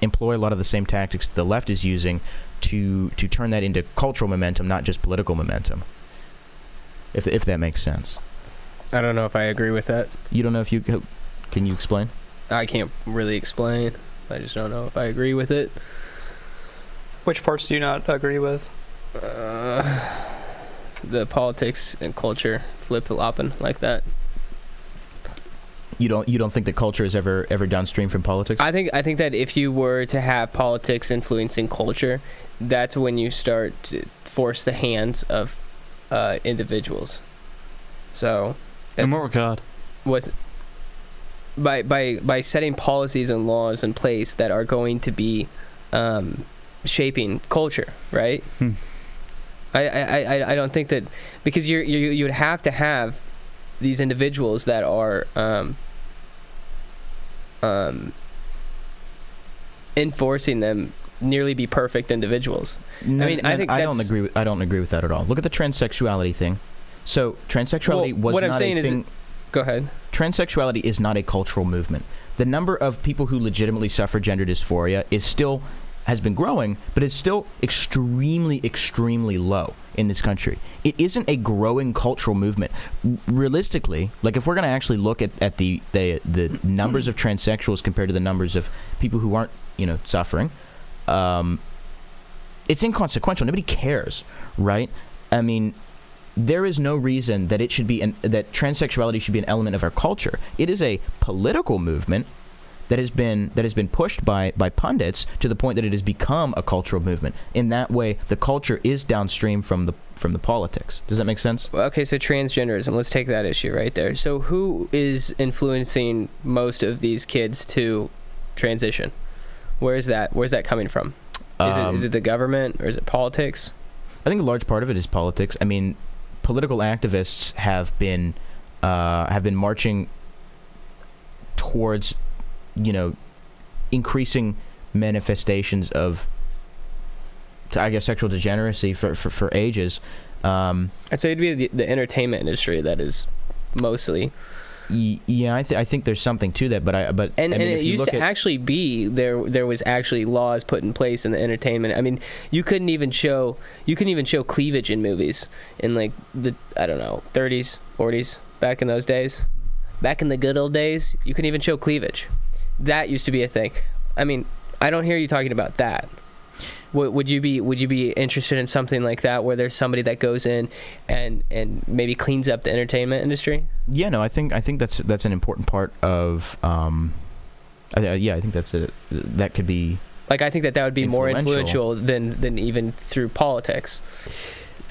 employ a lot of the same tactics the left is using to turn that into cultural momentum, not just political momentum. If that makes sense. I don't know if I agree with that. You don't know if you can you explain? I can't really explain. I just don't know if I agree with it. Which parts do you not agree with? The politics and culture flip-flopping like that. You don't think that culture is ever downstream from politics? I think that if you were to have politics influencing culture, that's when you start to force the hands of individuals. So, in what regard? By setting policies and laws in place that are going to be shaping culture, right? I don't think that, because you would have to have these individuals that are enforcing them nearly be perfect individuals. No, I don't agree with that at all. Look at the transsexuality thing. So transsexuality was what not I'm saying a thing. Is, go ahead. Transsexuality is not a cultural movement. The number of people who legitimately suffer gender dysphoria has been growing, but it's still extremely, extremely low in this country. It isn't a growing cultural movement. Realistically, like if we're going to actually look at the numbers of transsexuals compared to the numbers of people who aren't, suffering, it's inconsequential. Nobody cares, right? I mean, there is no reason that that transsexuality should be an element of our culture. It is a political movement that has been pushed by pundits to the point that it has become a cultural movement. In that way, the culture is downstream from the politics. Does that make sense? Okay, so transgenderism. Let's take that issue right there. So who is influencing most of these kids to transition? Where's that coming from? Is it the government or is it politics? I think a large part of it is politics. I mean, political activists have been marching towards, increasing manifestations of, I guess, sexual degeneracy for ages. I'd say it'd be the entertainment industry that is mostly. Yeah, I think there's something to that, but it used to actually be there was actually laws put in place in the entertainment. I mean, you couldn't even show cleavage in movies in like the 30s, 40s, back in those days. Back in the good old days, you couldn't even show cleavage. That used to be a thing. I mean, I don't hear you talking about that. Would you be interested in something like that, where there's somebody that goes in and maybe cleans up the entertainment industry? Yeah, no, I think that's an important part of. I think that could be. Like, I think that would be more influential than even through politics.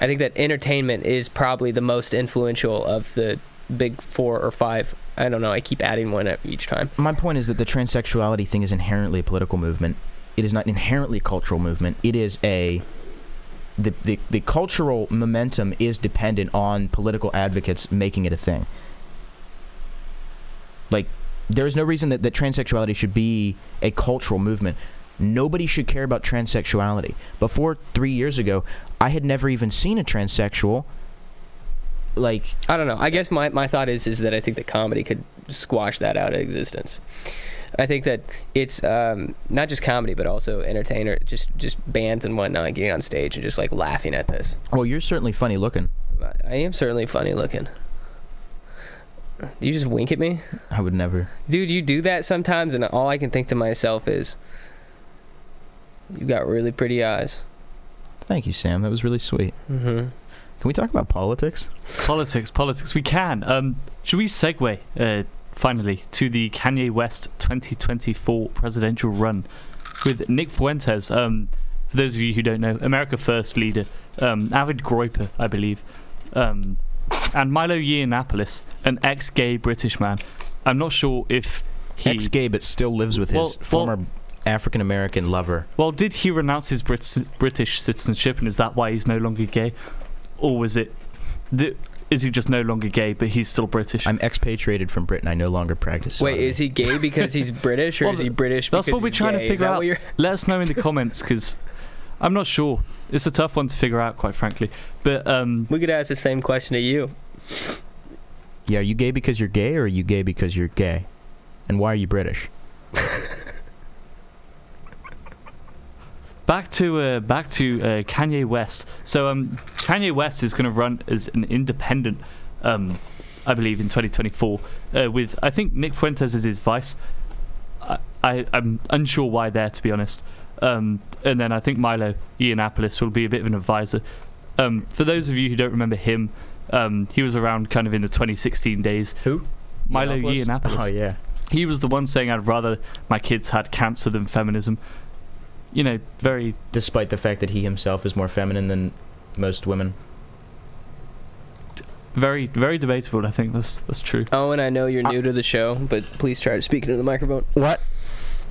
I think that entertainment is probably the most influential of the big 4 or 5. I don't know. I keep adding one up each time. My point is that the transsexuality thing is inherently a political movement. It is not inherently a cultural movement. It is the cultural momentum is dependent on political advocates making it a thing. Like, there is no reason that transsexuality should be a cultural movement. Nobody should care about transsexuality. Before 3 years ago, I had never even seen a transsexual. Like, I don't know. I guess my thought is that I think that comedy could squash that out of existence. I think that it's not just comedy, but also entertainer, just bands and whatnot getting on stage and just like laughing at this. Well, you're certainly funny looking. I am certainly funny looking. Do you just wink at me? I would never. Dude, you do that sometimes, and all I can think to myself is, you got really pretty eyes. Thank you, Sam. That was really sweet. Mm-hmm. Can we talk about politics? Politics. We can. Should we segue finally to the Kanye West 2024 presidential run with Nick Fuentes? For those of you who don't know, America First leader, avid groiper, I believe. And Milo Yiannopoulos, an ex-gay British man. I'm not sure if he... Ex-gay, but still lives with his former African-American lover. Well, did he renounce his British citizenship, and is that why he's no longer gay? Or was it... is he just no longer gay, but he's still British? I'm expatriated from Britain. I no longer practice Wait, sodomy. is he gay because he's British, or is he British because that's what we're he's trying gay? to figure out. Let us know in the comments, because I'm not sure. It's a tough one to figure out, quite frankly. But we could ask the same question to you. Yeah, are you gay because you're gay, or are you gay because you're gay? And why are you British? Back to Kanye West. So Kanye West is going to run as an independent, I believe, in 2024 with, I think, Nick Fuentes as his vice. I'm unsure why there, to be honest. And then I think Milo Yiannopoulos will be a bit of an advisor. For those of you who don't remember him, he was around kind of in the 2016 days. Who? Milo Yiannopoulos. Oh, yeah. He was the one saying, I'd rather my kids had cancer than feminism. You know, very... Despite the fact that he himself is more feminine than most women. Very, very debatable, I think. That's true. Oh, and I know you're new to the show, but please try to speak into the microphone. What?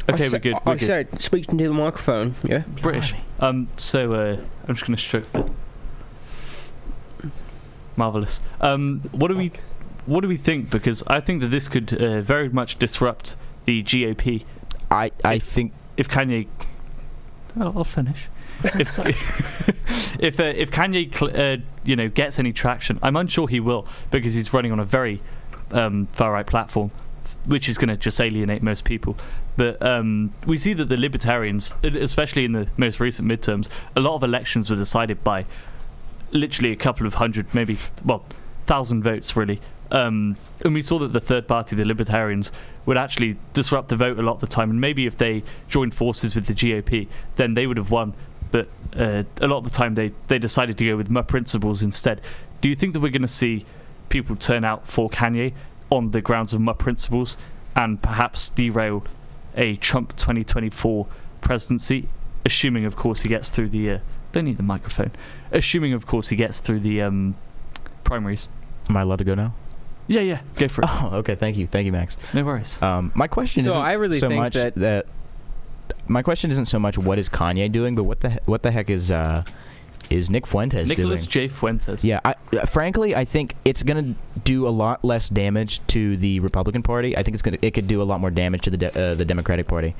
Okay, we're good. I said speak into the microphone, yeah? British. So, I'm just going to stroke the... Marvellous. What do we think? Because I think that this could very much disrupt the GOP. I think... If Kanye... I'll finish. If Kanye gets any traction, I'm unsure he will, because he's running on a very far right platform, which is going to just alienate most people. But we see that the libertarians, especially in the most recent midterms, a lot of elections were decided by literally a couple of hundred, maybe 1,000 votes, really. And we saw that the third party, the libertarians, would actually disrupt the vote a lot of the time, and maybe if they joined forces with the GOP, then they would have won. But a lot of the time they decided to go with my principles instead. Do you think that we're going to see people turn out for Kanye on the grounds of my principles and perhaps derail a Trump 2024 presidency, assuming of course he gets through the don't need the microphone, assuming of course he gets through the primaries? Am I allowed to go now? Yeah, go for it. Oh, okay. Thank you, Max. No worries. My question isn't I really so think much that my question isn't so much what is Kanye doing, but what the heck is Nick Fuentes Nicholas doing? J. Fuentes. Yeah, frankly, I think it's gonna do a lot less damage to the Republican Party. I think it could do a lot more damage to the Democratic Party.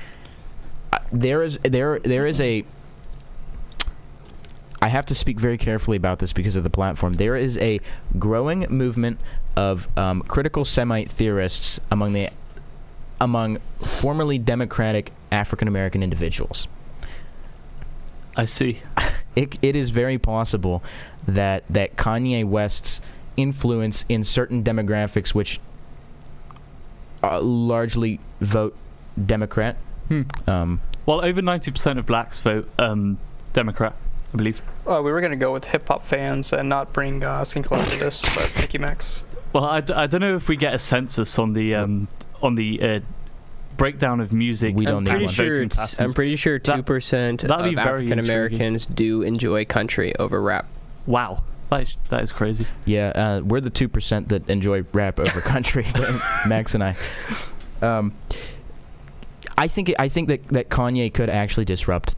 There is a. I have to speak very carefully about this because of the platform. There is a growing movement of critical Semite theorists among formerly Democratic African American individuals. I see. It is very possible that Kanye West's influence in certain demographics, which largely vote Democrat. Well, over 90% of blacks vote Democrat, I believe. We were going to go with hip-hop fans and not bring skin color to this, but thank you, Max. Well, I don't know if we get a census on the breakdown of music. We don't need one. I'm pretty sure 2% of African Americans do enjoy country over rap. Wow, that is crazy. Yeah, we're the 2% that enjoy rap over country, Max and I. I think that Kanye could actually disrupt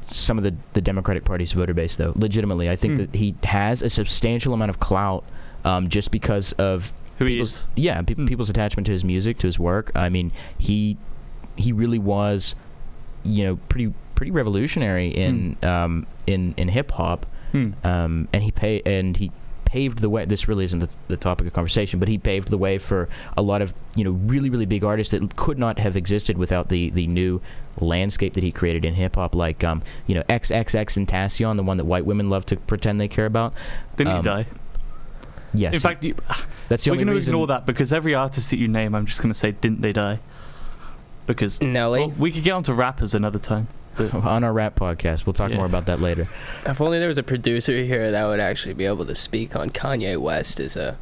some of the Democratic Party's voter base, though. Legitimately, I think that he has a substantial amount of clout just because of who he is. Yeah, people's attachment to his music, to his work. I mean, he really was, pretty revolutionary in hip hop, and he paved the way. This really isn't the topic of conversation, but he paved the way for a lot of really, really big artists that could not have existed without the new landscape that he created in hip hop, like XXXTentacion, the one that white women love to pretend they care about. Didn't he die? Yes. In fact, that's the we're only going to reason. ignore that, because every artist that you name, I'm just going to say, didn't they die? Because we could get onto rappers another time. On our rap podcast, we'll talk more about that later. If only there was a producer here that would actually be able to speak on Kanye West as a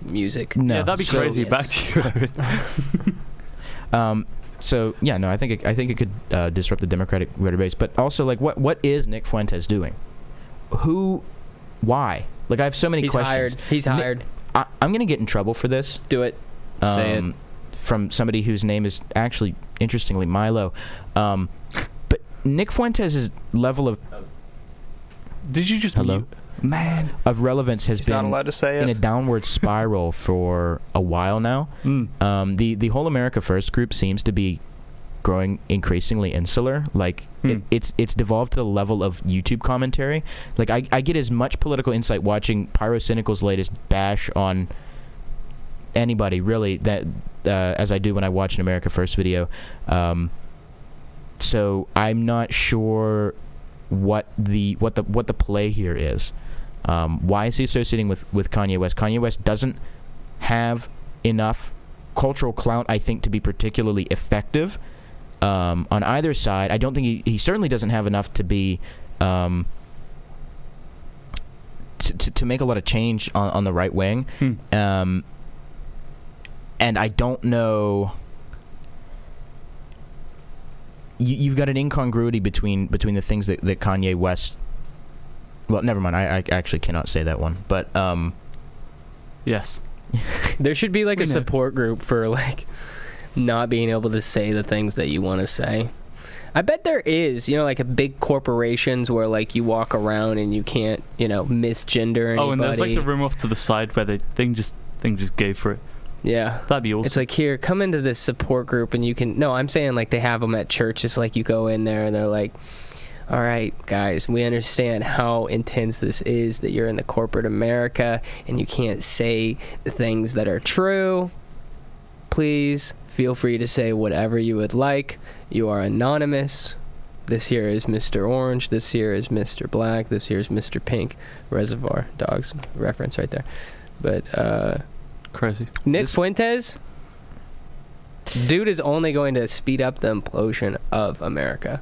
music. No. Yeah, that'd be crazy. Yes. Back to you, Owen. So yeah, no, I think it could disrupt the Democratic voter base, but also what is Nick Fuentes doing? Why? Like, I have so many questions. He's hired. I'm gonna get in trouble for this. Do it. Say it. From somebody whose name is actually, interestingly, Milo. But Nick Fuentes' level of... Did you just Hello? mute? Man. Of relevance has He's been not allowed to say in a it. downward spiral for a while now. The whole America First group seems to be growing increasingly insular. Like, it's devolved to the level of YouTube commentary. Like, I get as much political insight watching Pyrocynical's latest bash on anybody, really, that as I do when I watch an America First video. So I'm not sure what the play here is. Why is he associating with Kanye West? Kanye West doesn't have enough cultural clout, I think, to be particularly effective on either side. I don't think he certainly doesn't have enough to be to make a lot of change on the right wing. And I don't know. You've got an incongruity between the things that Kanye West... Well, never mind. I actually cannot say that one. But, yes. There should be, like, a support group for, like, not being able to say the things that you want to say. I bet there is, like, a big corporations where, like, you walk around and you can't, misgender anybody. Oh, and there's, like, the room off to the side where the thing just gave for it. Yeah. That'd be awesome. It's like, here, come into this support group and you can... No, I'm saying, like, they have them at church. It's like you go in there and they're like, all right, guys, we understand how intense this is, that you're in the corporate America and you can't say the things that are true. Please feel free to say whatever you would like. You are anonymous. This here is Mr. Orange. This here is Mr. Black. This here is Mr. Pink. Reservoir Dogs reference right there. But, crazy. Nick Fuentes, dude, is only going to speed up the implosion of America.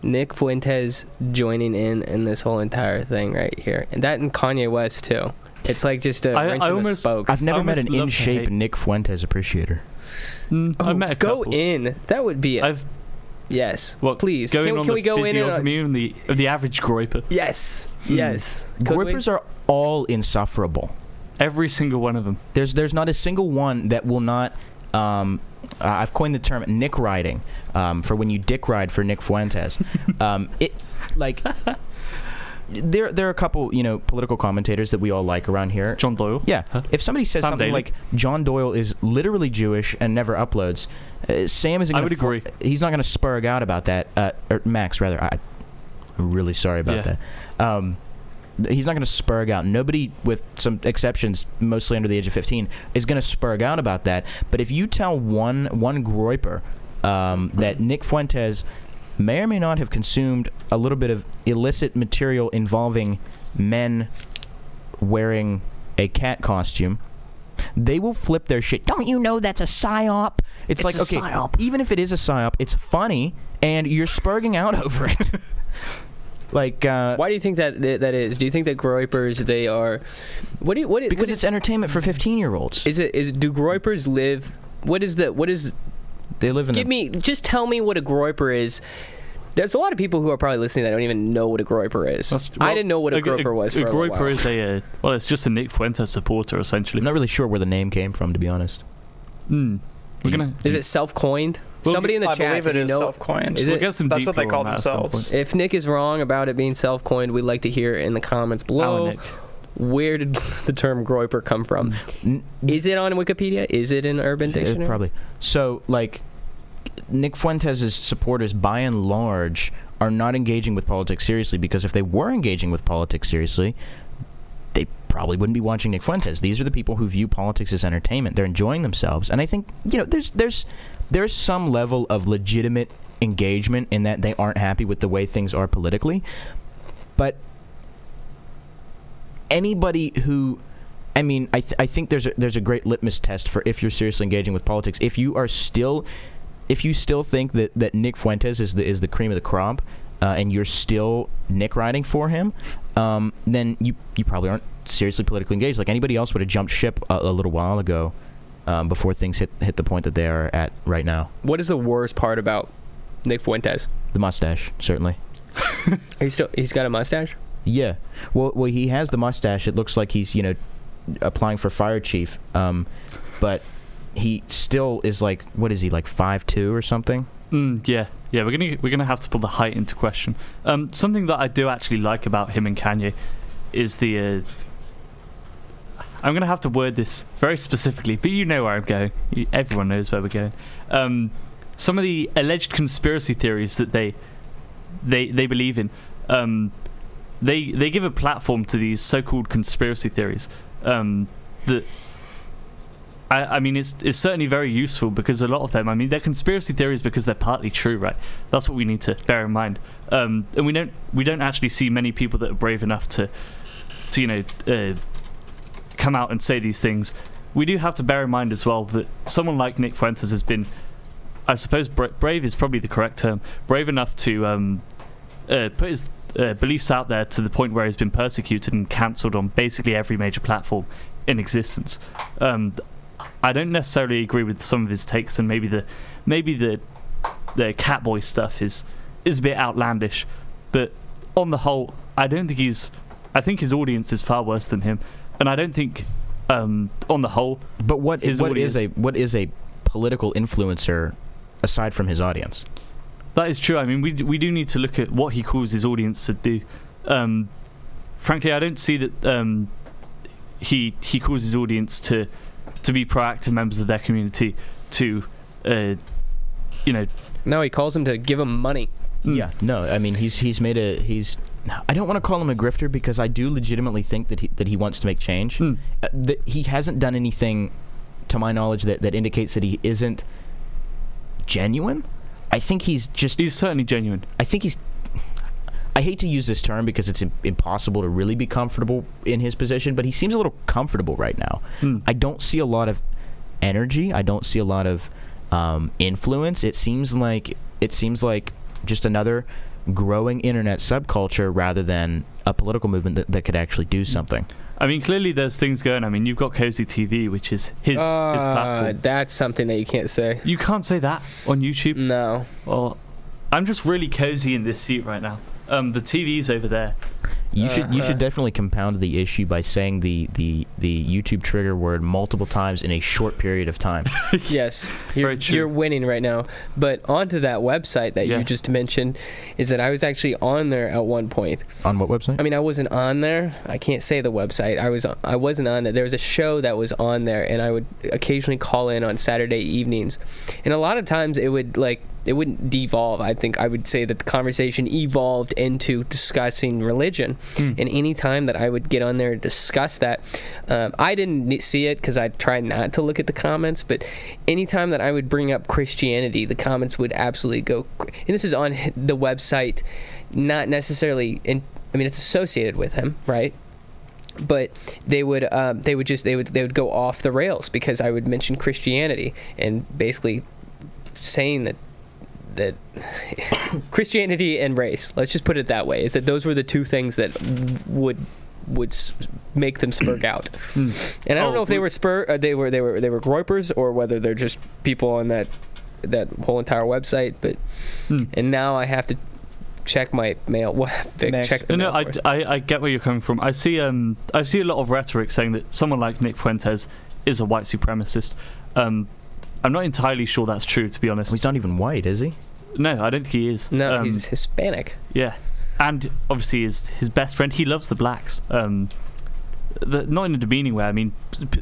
Nick Fuentes joining in this whole entire thing right here, and that and Kanye West too. It's like just a wrench in the spokes. I've never met an in-shape Nick Fuentes appreciator. I met a couple. Go in. That would be it. Yes. Well, please. Can we go in and of the average groiper? Yes. Yes. Groipers are all insufferable. Every single one of them. There's not a single one that will not. I've coined the term Nick riding for when you dick ride for Nick Fuentes. There are a couple political commentators that we all like around here. John Doyle. Yeah. Huh? If somebody says Sam something Daly. like John Doyle is literally Jewish and never uploads, Sam isn't. I would agree. He's not going to spurg out about that. Or Max, rather. I'm really sorry about that. He's not going to spurg out. Nobody, with some exceptions, mostly under the age of 15, is going to spurg out about that. But if you tell one groiper that Nick Fuentes may or may not have consumed a little bit of illicit material involving men wearing a cat costume, they will flip their shit. Don't you know that's a psyop? It's like, okay, psyop. Even if it is a psyop, it's funny, and you're spurging out over it. Like, why do you think that is? Do you think that groipers, they are... Because it's entertainment for 15-year-olds. Do groipers live... What is... They live in just tell me what a groiper is. There's a lot of people who are probably listening that don't even know what a groiper is. I didn't know what a groiper was for a while. A groiper is it's just a Nick Fuentes supporter, essentially. I'm not really sure where the name came from, to be honest. Is it self-coined? Somebody in the chat. I believe it is self-coined. That's what they call themselves. If Nick is wrong about it being self-coined, we'd like to hear it in the comments below. Where did the term groiper come from? Is it on Wikipedia? Is it in Urban Dictionary? Probably. So, like, Nick Fuentes' supporters, by and large, are not engaging with politics seriously, because if they were engaging with politics seriously, they probably wouldn't be watching Nick Fuentes. These are the people who view politics as entertainment. They're enjoying themselves. And I think, there's some level of legitimate engagement in that they aren't happy with the way things are politically. But anybody who... I mean, I think there's a great litmus test for if you're seriously engaging with politics. If you still think that Nick Fuentes is the cream of the crop, and you're still Nick riding for him, then you probably aren't seriously politically engaged. Like, anybody else would have jumped ship a little while ago, before things hit the point that they are at right now. What is the worst part about Nick Fuentes? The mustache, certainly. He's got a mustache? Yeah. Well, he has the mustache. It looks like he's applying for fire chief. But he still is like, what is he, like 5'2" or something? Yeah. We're gonna have to put the height into question. Something that I do actually like about him and Kanye is the. I'm gonna have to word this very specifically, but you know where I'm going. Everyone knows where we're going. Some of the alleged conspiracy theories that they believe in. They give a platform to these so-called conspiracy theories. That I mean, it's certainly very useful because a lot of them, I mean, they're conspiracy theories because they're partly true, right? That's what we need to bear in mind. And we don't actually see many people that are brave enough to come out and say these things. We do have to bear in mind as well that someone like Nick Fuentes has been, I suppose, brave is probably the correct term, brave enough to put his beliefs out there to the point where he's been persecuted and cancelled on basically every major platform in existence. I don't necessarily agree with some of his takes, and maybe the Catboy stuff is a bit outlandish, but on the whole, I think his audience is far worse than him, and I don't think on the whole. But what is a political influencer aside from his audience? That is true. I mean, we do need to look at what he calls his audience to do. Frankly, I don't see that he calls his audience to be proactive members of their community. No, he calls them to give them money. Yeah. No, I mean he's made I don't want to call him a grifter because I do legitimately think that he wants to make change. That he hasn't done anything, to my knowledge, that indicates that he isn't genuine. I think he's certainly genuine. I hate to use this term because it's impossible to really be comfortable in his position, but he seems a little comfortable right now. I don't see a lot of energy. I don't see a lot of influence. It seems like just another growing internet subculture rather than a political movement that could actually do something. I mean, clearly there's things going. I mean, you've got Cozy TV, which is his platform. That's something that you can't say. You can't say that on YouTube? No. Well, I'm just really cozy in this seat right now. The TV's over there. You should definitely compound the issue by saying the YouTube trigger word multiple times in a short period of time. Yes, you're winning right now. But onto that website that you just mentioned, is that I was actually on there at one point. On what website? I mean, I wasn't on there. I can't say the website. I wasn't on there. There was a show that was on there, and I would occasionally call in on Saturday evenings, and a lot of times it wouldn't devolve. I think I would say that the conversation evolved into discussing religion. And any time that I would get on there and discuss that, I didn't see it because I tried not to look at the comments, but any time that I would bring up Christianity, the comments would absolutely go. And this is on the website, not necessarily it's associated with him, right? But they would go off the rails because I would mention Christianity and basically saying that Christianity and race, let's just put it that way, is that those were the two things that would make them spurg out. And I don't know if they were they were groypers or whether they're just people on that whole entire website. But and now I have to check my mail. Check the mail first. I get where you're coming from. I see a lot of rhetoric saying that someone like Nick Fuentes is a white supremacist. I'm not entirely sure that's true, to be honest. Well, he's not even white, is he? No, I don't think he is. No, he's Hispanic. Yeah, and obviously his best friend. He loves the blacks. Not in a demeaning way. I mean,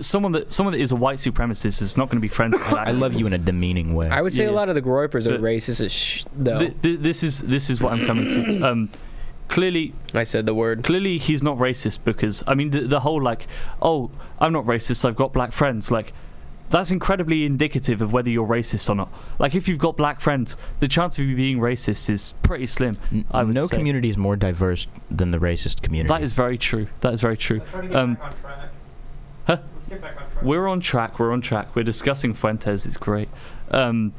someone that is a white supremacist is not going to be friends with black. I love you in a demeaning way. I would say a lot of the groypers are racist, though. This is what I'm coming to. Clearly, I said the word. Clearly, he's not racist because I mean the whole like, oh, I'm not racist. I've got black friends. Like, that's incredibly indicative of whether you're racist or not. Like, if you've got black friends, the chance of you being racist is pretty slim. I would say. Community is more diverse than the racist community. That is very true. Let's try to get back on track. Huh? Let's get back on track. We're on track. We're discussing Fuentes. It's great. I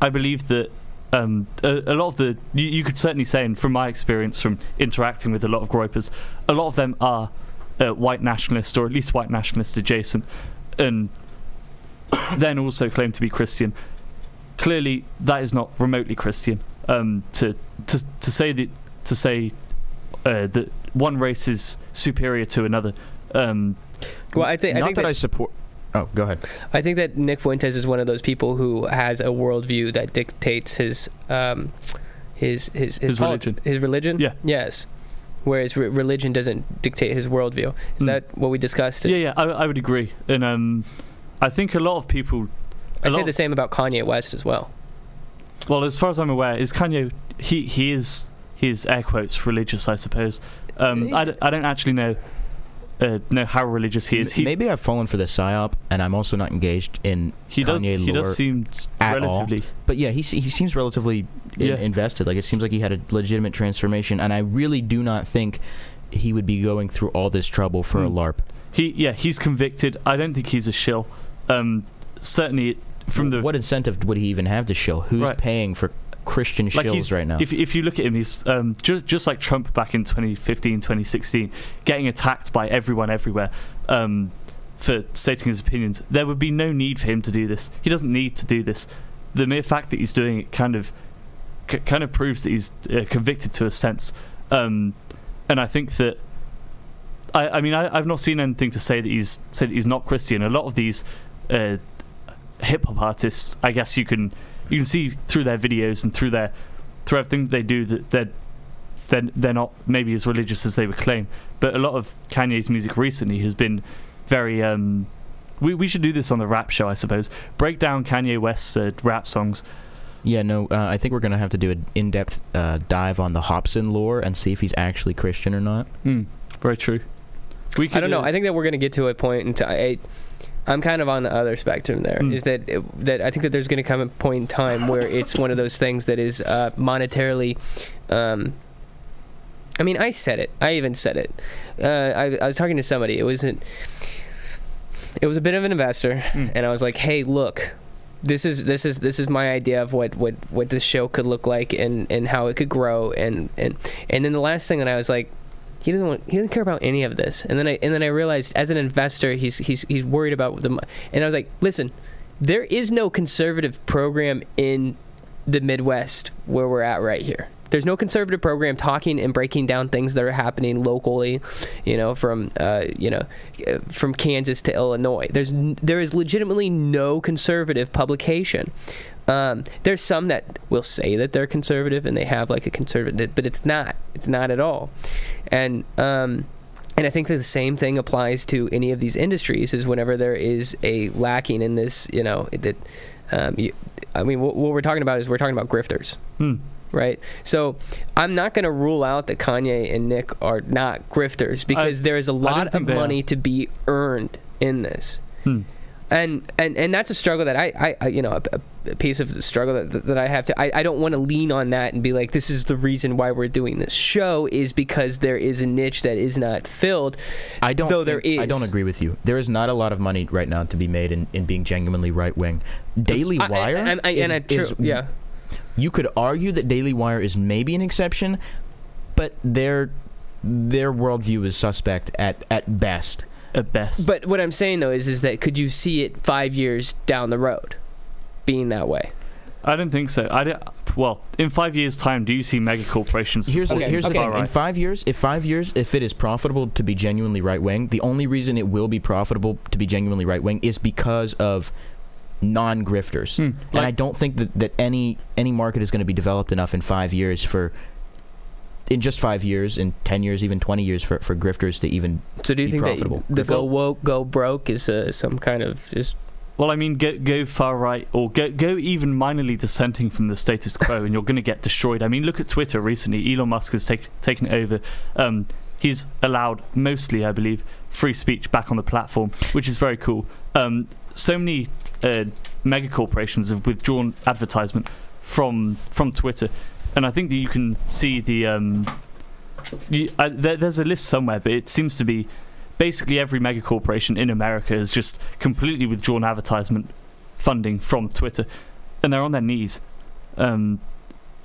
believe that a lot of the you could certainly say, and from my experience from interacting with a lot of groypers, a lot of them are white nationalists, or at least white nationalist adjacent, and then also claim to be Christian. Clearly, that is not remotely Christian. To say that one race is superior to another. Well, I think that I support. Oh, go ahead. I think that Nick Fuentes is one of those people who has a worldview that dictates his religion. His religion? Yeah. Yes. Whereas religion doesn't dictate his worldview. Is that what we discussed? Yeah, I would agree. And I think a lot of people... I'd say the same about Kanye West as well. Well, as far as I'm aware, is Kanye... He is air quotes religious, I suppose. I don't actually know how religious he is. Maybe I've fallen for the psyop, and I'm also not engaged in Kanye lore. He does seem relatively... But yeah, he seems relatively invested. Like, it seems like he had a legitimate transformation, and I really do not think he would be going through all this trouble for a LARP. He's convicted. I don't think he's a shill. Certainly from the... What incentive would he even have to shill? Who's paying for Christian shills right now? If you look at him, he's just like Trump back in 2015, 2016, getting attacked by everyone everywhere for stating his opinions. There would be no need for him to do this. He doesn't need to do this. The mere fact that he's doing it kind of proves that he's convicted to a sense. And I think that I've not seen anything to say that he's not Christian. A lot of these hip hop artists, I guess you can see through their videos and through everything they do that they're not maybe as religious as they would claim. But a lot of Kanye's music recently has been very we should do this on the rap show, I suppose. Break down Kanye West's rap songs. Yeah, no, I think we're going to have to do an in-depth dive on the Hobson lore and see if he's actually Christian or not. Very true. I don't know. I think that we're going to get to a point I'm kind of on the other spectrum there. Is that I think that there's going to come a point in time where it's one of those things that is monetarily... I said it. I even said it. I was talking to somebody. It was a bit of an investor, and I was like, "Hey, look, this is my idea of what this show could look like and how it could grow." And then the last thing that I was like, he doesn't care about any of this. And then I realized, as an investor, he's worried about the. And I was like, listen, there is no conservative program in the Midwest where we're at right here. There's no conservative program talking and breaking down things that are happening locally, from Kansas to Illinois. There is legitimately no conservative publication. There's some that will say that they're conservative and they have like a conservative, but it's not at all. And I think that the same thing applies to any of these industries. Is whenever there is a lacking in this, what we're talking about is we're talking about grifters. Right? So I'm not going to rule out that Kanye and Nick are not grifters, because there is a lot of money to be earned in this. And that's a struggle that a piece of the struggle that I have to. I don't want to lean on that and be like, this is the reason why we're doing this show, is because there is a niche that is not filled. I don't agree with you. There is not a lot of money right now to be made in being genuinely right wing. Daily Wire yeah. You could argue that Daily Wire is maybe an exception, but their worldview is suspect at best. At best. But what I'm saying though is that could you see it 5 years down the road being that way? I don't think so. Well, in 5 years' time, do you see mega corporations? Here's the thing. In 5 years, if it is profitable to be genuinely right wing, the only reason it will be profitable to be genuinely right wing is because of non-grifters. And I don't think that any market is going to be developed enough in 5 years in just 5 years, in 10 years, even 20 years for grifters to even So do you think profitable. that the go woke, go broke is some kind of just... Well, I mean, go far right or go even minorly dissenting from the status quo, and you're going to get destroyed. I mean, look at Twitter recently. Elon Musk has taken it over. He's allowed, mostly, I believe, free speech back on the platform, which is very cool. So many mega corporations have withdrawn advertisement from Twitter, and I think that you can see there's a list somewhere, but it seems to be basically every mega corporation in America has just completely withdrawn advertisement funding from Twitter, and they're on their knees. And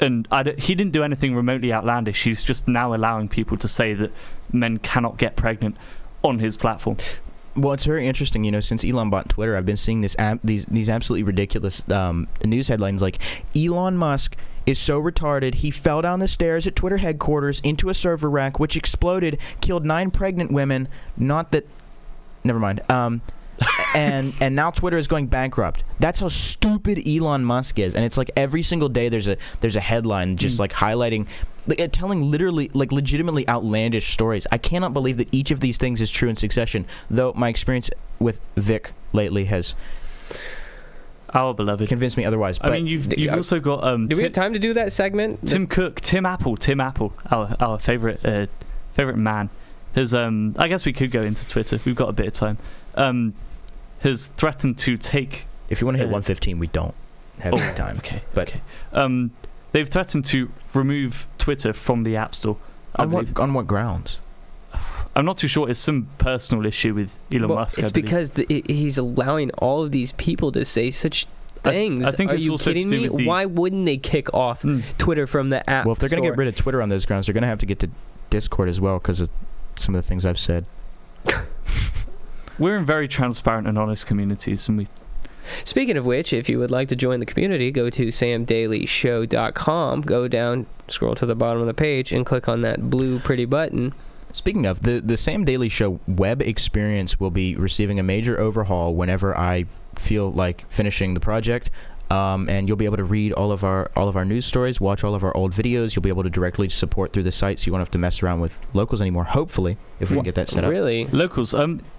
he didn't do anything remotely outlandish. He's just now allowing people to say that men cannot get pregnant on his platform. Well, it's very interesting. Since Elon bought Twitter, I've been seeing these absolutely ridiculous news headlines like Elon Musk is so retarded he fell down the stairs at Twitter headquarters into a server rack, which exploded, killed 9 pregnant women. Not that. Never mind. And now Twitter is going bankrupt. That's how stupid Elon Musk is. And it's like every single day there's a headline just like highlighting, telling literally legitimately outlandish stories. I cannot believe that each of these things is true in succession. Though my experience with Vic lately has our beloved convinced me otherwise. But I mean, you've also got do we have time to do that segment? Tim Apple, our favorite man, has I guess we could go into Twitter. We've got a bit of time. Has threatened to take. If you want to hit 115, we don't have any time. Okay. But okay. They've threatened to remove Twitter from the App Store. On what grounds? I'm not too sure. It's some personal issue with Elon Musk. It's because he's allowing all of these people to say such things. I think Are it's you also kidding to do me? with the- Why wouldn't they kick off Twitter from the App Well, if they're going to Store? get rid of Twitter on those grounds, they're going to have to get to Discord as well because of some of the things I've said. We're in very transparent and honest communities, and we. Speaking of which, if you would like to join the community, go to samdailyshow.com, go down, scroll to the bottom of the page, and click on that blue pretty button. Speaking of, the Sam Daily Show web experience will be receiving a major overhaul whenever I feel like finishing the project. And you'll be able to read all of our news stories, watch all of our old videos. You'll be able to directly support through the site, so you won't have to mess around with locals anymore. Hopefully, if we can get that set up. Really? Locals.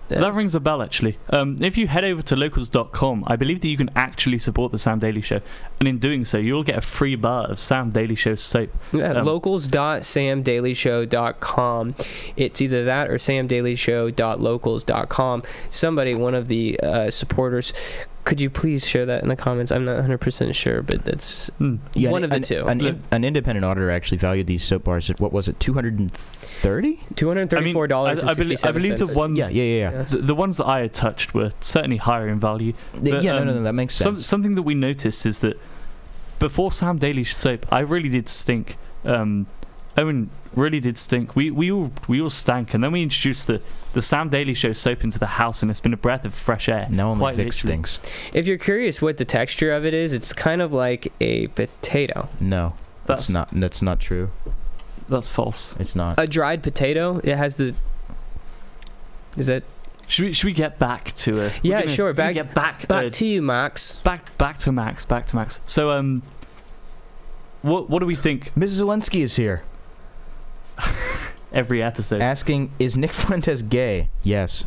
That rings a bell, actually. If you head over to locals.com, I believe that you can actually support the Sam Daily Show, and in doing so, you'll get a free bar of Sam Daily Show soap. Yeah, locals.samdailyshow.com. It's either that or samdailyshow.locals.com. Somebody, one of the supporters, could you please share that in the comments? I'm not 100% sure, but that's one of the two. An independent auditor actually valued these soap bars at, what was it, $230? $234.67. I believe the ones. Yeah. The ones that I had touched were certainly higher in value. But, no, that makes sense. Something that we noticed is that before Sam Daily soap, I really did stink. Owen really did stink. We all stank, and then we introduced the Sam Daily Show soap into the house, and it's been a breath of fresh air. No one like Vic stinks. If you're curious what the texture of it is, it's kind of like a potato. No, that's not true. That's false. It's not. A dried potato. It has the. Is it? Should we get back to it? Yeah, sure. Back to you, Max. Back to Max. So what do we think? Mrs. Zelensky is here. Every episode. Asking, is Nick Fuentes gay? Yes.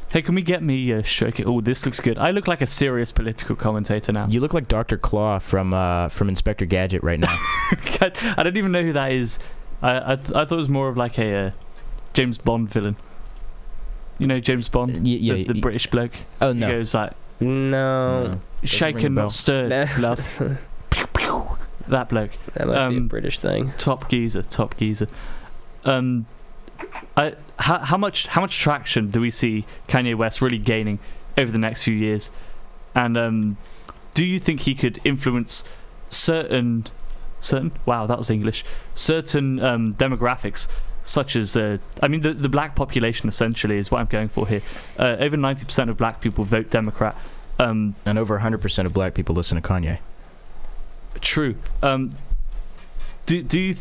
Hey, can we get me stroke it? Oh, this looks good. I look like a serious political commentator now. You look like Dr. Claw from Inspector Gadget right now. I don't even know who that is. I thought it was more of like a James Bond villain. You know James Bond? The British bloke? Oh, no. He goes like, no. Shaken, not stirred, love. Pew, pew. That bloke. That must be a British thing. Top geezer. How much traction do we see Kanye West really gaining over the next few years? And do you think he could influence certain wow, that was English, certain demographics, such as the black population essentially is what I'm going for here. Over 90% of black people vote Democrat, and over 100% of black people listen to Kanye. True. Do you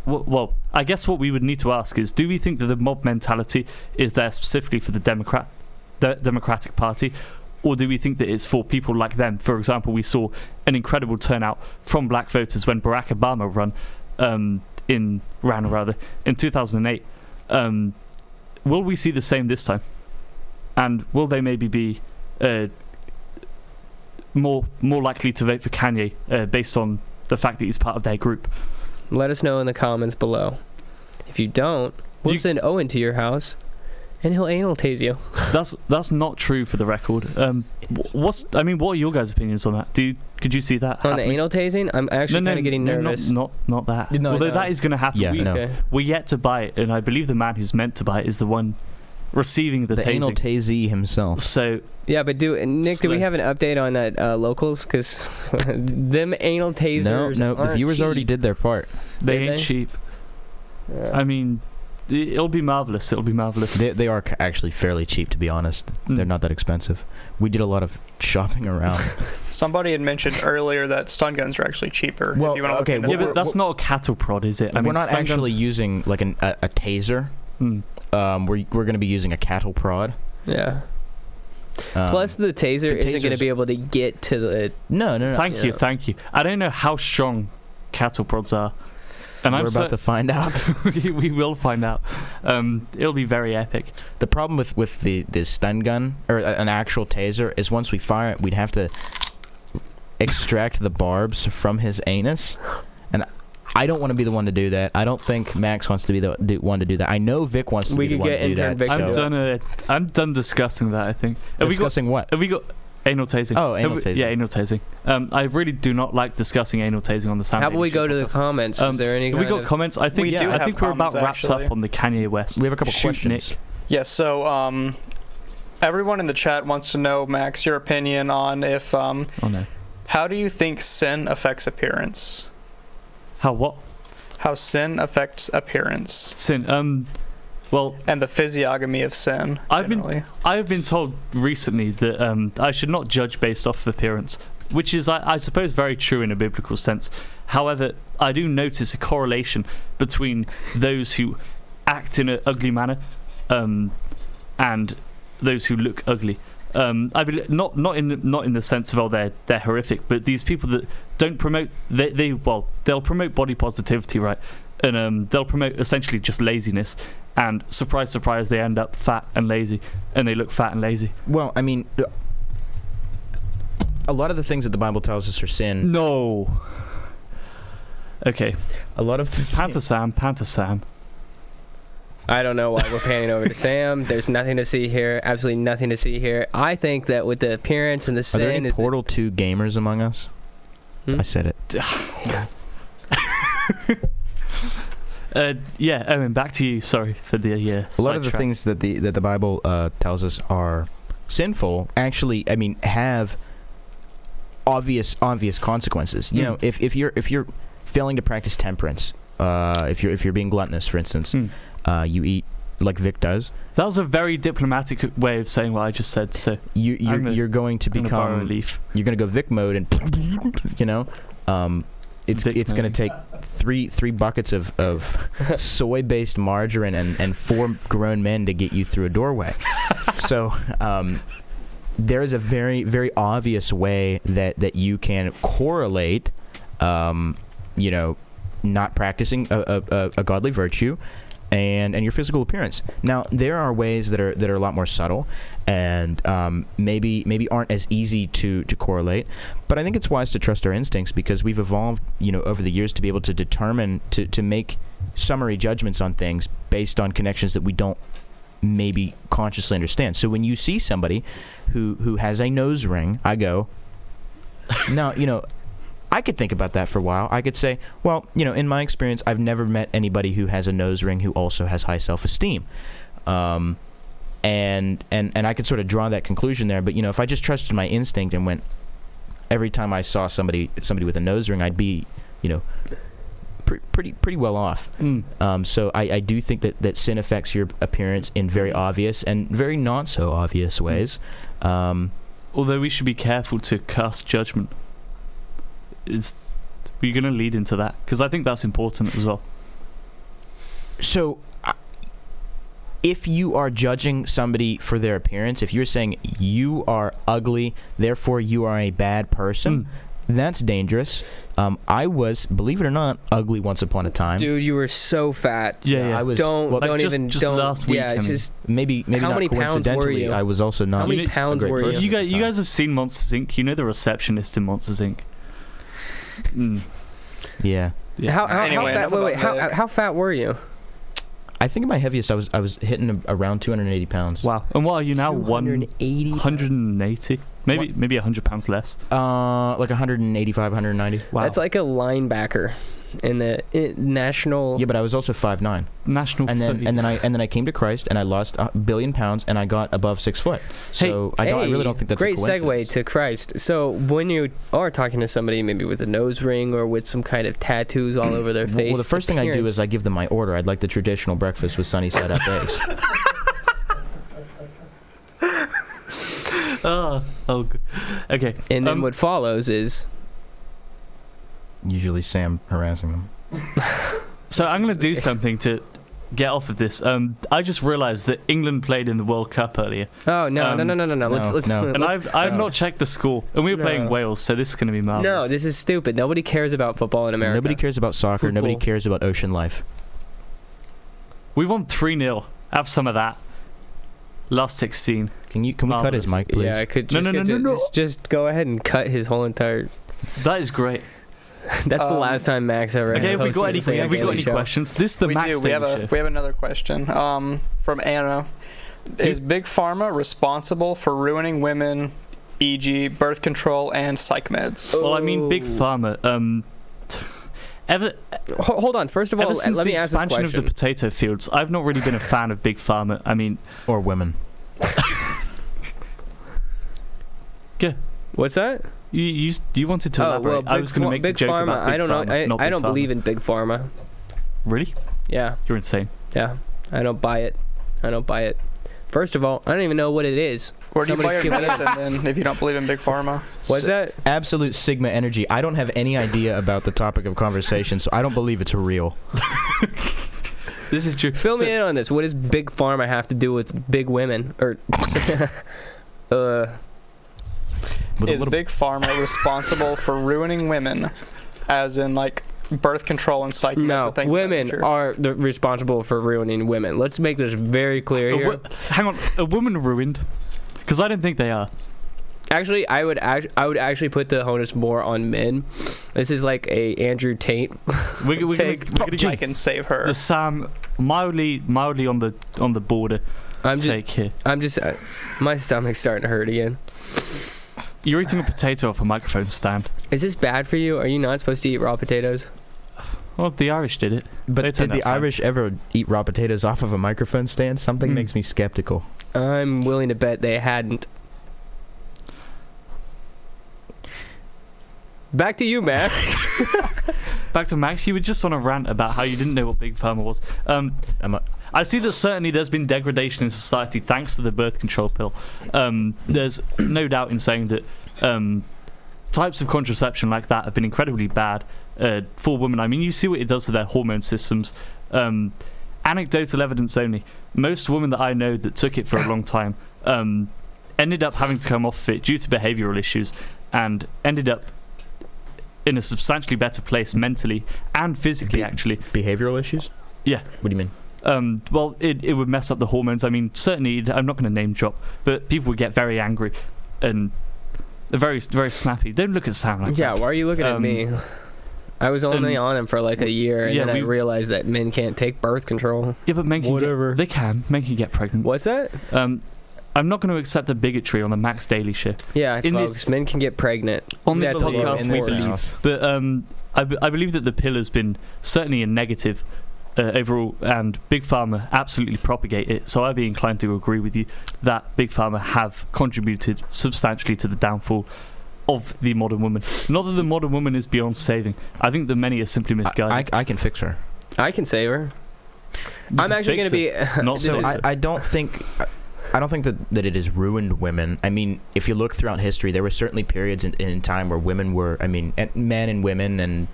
well, I guess what we would need to ask is, do we think that the mob mentality is there specifically for the Democratic Party, or do we think that it's for people like them? For example, we saw an incredible turnout from black voters when Barack Obama ran in 2008. Will we see the same this time? And will they maybe be more likely to vote for Kanye based on the fact that he's part of their group? Let us know in the comments below. If you don't, we'll send Owen to your house, and he'll anal tase you. That's not true, for the record. What are your guys' opinions on that? Could you see that on the anal tasing? I'm actually kind of getting nervous. Not that. Although that is going to happen. We're yet to buy it, and I believe the man who's meant to buy it is the one receiving the tasing. Anal tasee himself. So yeah, but Nick, do we have an update on that locals? Because them anal tasers. No, the viewers cheap. already did their part. They ain't cheap. I mean, it'll be marvelous. It'll be marvelous. They are actually fairly cheap, to be honest. They're not that expensive. We did a lot of shopping around. Somebody had mentioned earlier that stun guns are actually cheaper. Well, if you wanna look okay, into Yeah, that. but that's not a cattle prod, is it? We're not stun actually guns- using like a taser. We're going to be using a cattle prod. Yeah. Plus, the taser isn't going to tasers- be able to get to the. No. Thank you. I don't know how strong cattle prods are. And We're about to find out. we will find out. It'll be very epic. The problem with the stun gun or an actual taser is once we fire it, we'd have to extract the barbs from his anus, and I don't want to be the one to do that. I don't think Max wants to be the one to do that. I know Vic wants to be the one to do that. Vic I'm done discussing that. I think. Discussing what? Have we got anal tasing? Oh, anal tasing. Yeah, anal tasing. I really do not like discussing anal tasing on the sound. How about we go to the comments? Is there any? Have we got comments? I think. do I have think we're about comments, wrapped actually. up on the Kanye West. We have a couple Shoot, questions. Nick. Yes, so everyone in the chat wants to know, Max, your opinion on if Oh no. how do you think sin affects appearance? How what? How sin affects appearance Sin. Well, and the physiognomy of sin. I've generally. been told recently that I should not judge based off of appearance, which is, I suppose, very true in a biblical sense. However, I do notice a correlation between those who act in an ugly manner and those who look ugly. I believe not in the sense of they're horrific, but these people that don't promote they'll promote body positivity, right? And they'll promote essentially just laziness. And surprise, surprise, they end up fat and lazy, and they look fat and lazy. Well, I mean, a lot of the things that the Bible tells us are sin. No. Okay. A lot of Panta Sam. I don't know why we're panning over to Sam. There's nothing to see here. Absolutely nothing to see here. I think that with the appearance and the Are sin there any is Portal 2 gamers among us? I said it. Yeah, Owen, back to you. Sorry for the A lot of the things that the Bible tells us are sinful actually, I mean, have obvious consequences. You know, if you're failing to practice temperance, if you're being gluttonous, for instance, you eat like Vic does. That was a very diplomatic way of saying what I just said. So you're going to become you're going to go Vic mode, and you know, it's going to take three buckets of soy-based margarine and 4 grown men to get you through a doorway. So there is a very, very obvious way that you can correlate, you know, not practicing a godly virtue and your physical appearance. Now, there are ways that are a lot more subtle and maybe aren't as easy to correlate, but I think it's wise to trust our instincts because we've evolved, you know, over the years to be able to determine, to make summary judgments on things based on connections that we don't maybe consciously understand. So when you see somebody who has a nose ring, I go, now, you know, I could think about that for a while. I could say, well, you know, in my experience, I've never met anybody who has a nose ring who also has high self-esteem. And I could sort of draw that conclusion there. But, you know, if I just trusted my instinct and went, every time I saw somebody with a nose ring, I'd be, you know, pretty well off. So I do think that sin affects your appearance in very obvious and very not so obvious ways. Although we should be careful to cast judgment. We're going to lead into that because I think that's important as well. So if you are judging somebody for their appearance, if you're saying you are ugly, therefore you are a bad person, that's dangerous. I was, believe it or not, ugly once upon a time. Dude, you were so fat. Yeah. I was. Don't just last week. Yeah, it's just maybe how not many pounds were coincidentally. you? I was also not. How many pounds were you? You guys have seen Monsters Inc. You know the receptionist in Monsters Inc. Yeah. How Anyway, fat? Wait, how fat were you? I think at my heaviest, I was hitting around 280 pounds. Wow. And what are you now? 180. 180? Maybe 100 pounds less. Like 185, 190. Wow. That's like a linebacker. in the national. Yeah, but I was also 5'9". National. And then I came to Christ and I lost a billion pounds and I got above 6 foot. So I really don't think that's great a coincidence. segue to Christ. So when you are talking to somebody maybe with a nose ring or with some kind of tattoos all over their face, well, the first thing I do is I give them my order. I'd like the traditional breakfast with sunny side up eggs. Okay. And then what follows is usually Sam harassing them. So I'm going to do something to get off of this. I just realised that England played in the World Cup earlier. Oh no. Let's and I've not checked the score, and we were playing Wales, so this is going to be marvelous. No, this is stupid. Nobody cares about football in America. Nobody cares about soccer. Football. Nobody cares about ocean life. We won 3-0. Have some of that. Last 16. Can we cut his mic, please? Yeah, I could. No. Just go ahead and cut his whole entire. That is great. That's the last time Max ever. Okay, have we got any questions? This is the Max We Daily have another question from Anna. Is Big Pharma responsible for ruining women, e.g., birth control and psych meds? Well, I mean, Big Pharma. Hold on. First of all, ever since let me the ask this expansion of the question. potato fields, I've not really been a fan of Big Pharma. I mean, or women. Good. What's that? You wanted to elaborate. Well, I was going to make Big a joke Pharma. about Big I don't Pharma, know. not I Big don't Pharma. believe in Big Pharma. Really? Yeah. You're insane. Yeah. I don't buy it. First of all, I don't even know what it is. Where do you buy your medicine then if you don't believe in Big Pharma? What's that? Absolute Sigma energy. I don't have any idea about the topic of conversation, so I don't believe it's real. This is true. Fill me in on this. What does Big Pharma have to do with big women? Or is Big Pharma responsible for ruining women, as in like birth control and psych meds and things of that women nature? are responsible for ruining women. Let's make this very clear here. Hang on, a woman ruined? Because I don't think they are. Actually, I would actually put the onus more on men. This is like a Andrew Tate take. I can save her. The Sam mildly on the border. Take here. I'm just my stomach's starting to hurt again. You're eating a potato off a microphone stand. Is this bad for you? Are you not supposed to eat raw potatoes? Well, the Irish did it. But did the Irish ever eat raw potatoes off of a microphone stand? Something makes me skeptical. I'm willing to bet they hadn't. Back to you, Max. Back to Max. You were just on a rant about how you didn't know what Big Pharma was. I see that certainly there's been degradation in society thanks to the birth control pill. There's no doubt in saying that types of contraception like that have been incredibly bad for women. I mean, you see what it does to their hormone systems. Anecdotal evidence only. Most women that I know that took it for a long time ended up having to come off of it due to behavioural issues and ended up in a substantially better place mentally and physically, actually. Behavioural issues? Yeah. What do you mean? Well, it would mess up the hormones. I mean, certainly, I'm not going to name drop, but people would get very angry and very, very snappy. Don't look at Sam like that. Yeah, why are you looking at me? I was only on him for like a year, and then I realized that men can't take birth control. Yeah, but men can they can. Men can get pregnant. What's that? I'm not going to accept the bigotry on the Max Daily Show. Yeah, folks, men can get pregnant. On this podcast, we believe. But I believe that the pill has been certainly a negative overall, and Big Pharma absolutely propagate it. So I'd be inclined to agree with you that Big Pharma have contributed substantially to the downfall of the modern woman. Not that the modern woman is beyond saving. I think that many are simply misguided. I can fix her. I can save her. I'm actually going to be... I don't think that it has ruined women. I mean, if you look throughout history, there were certainly periods in time where women were, men and women and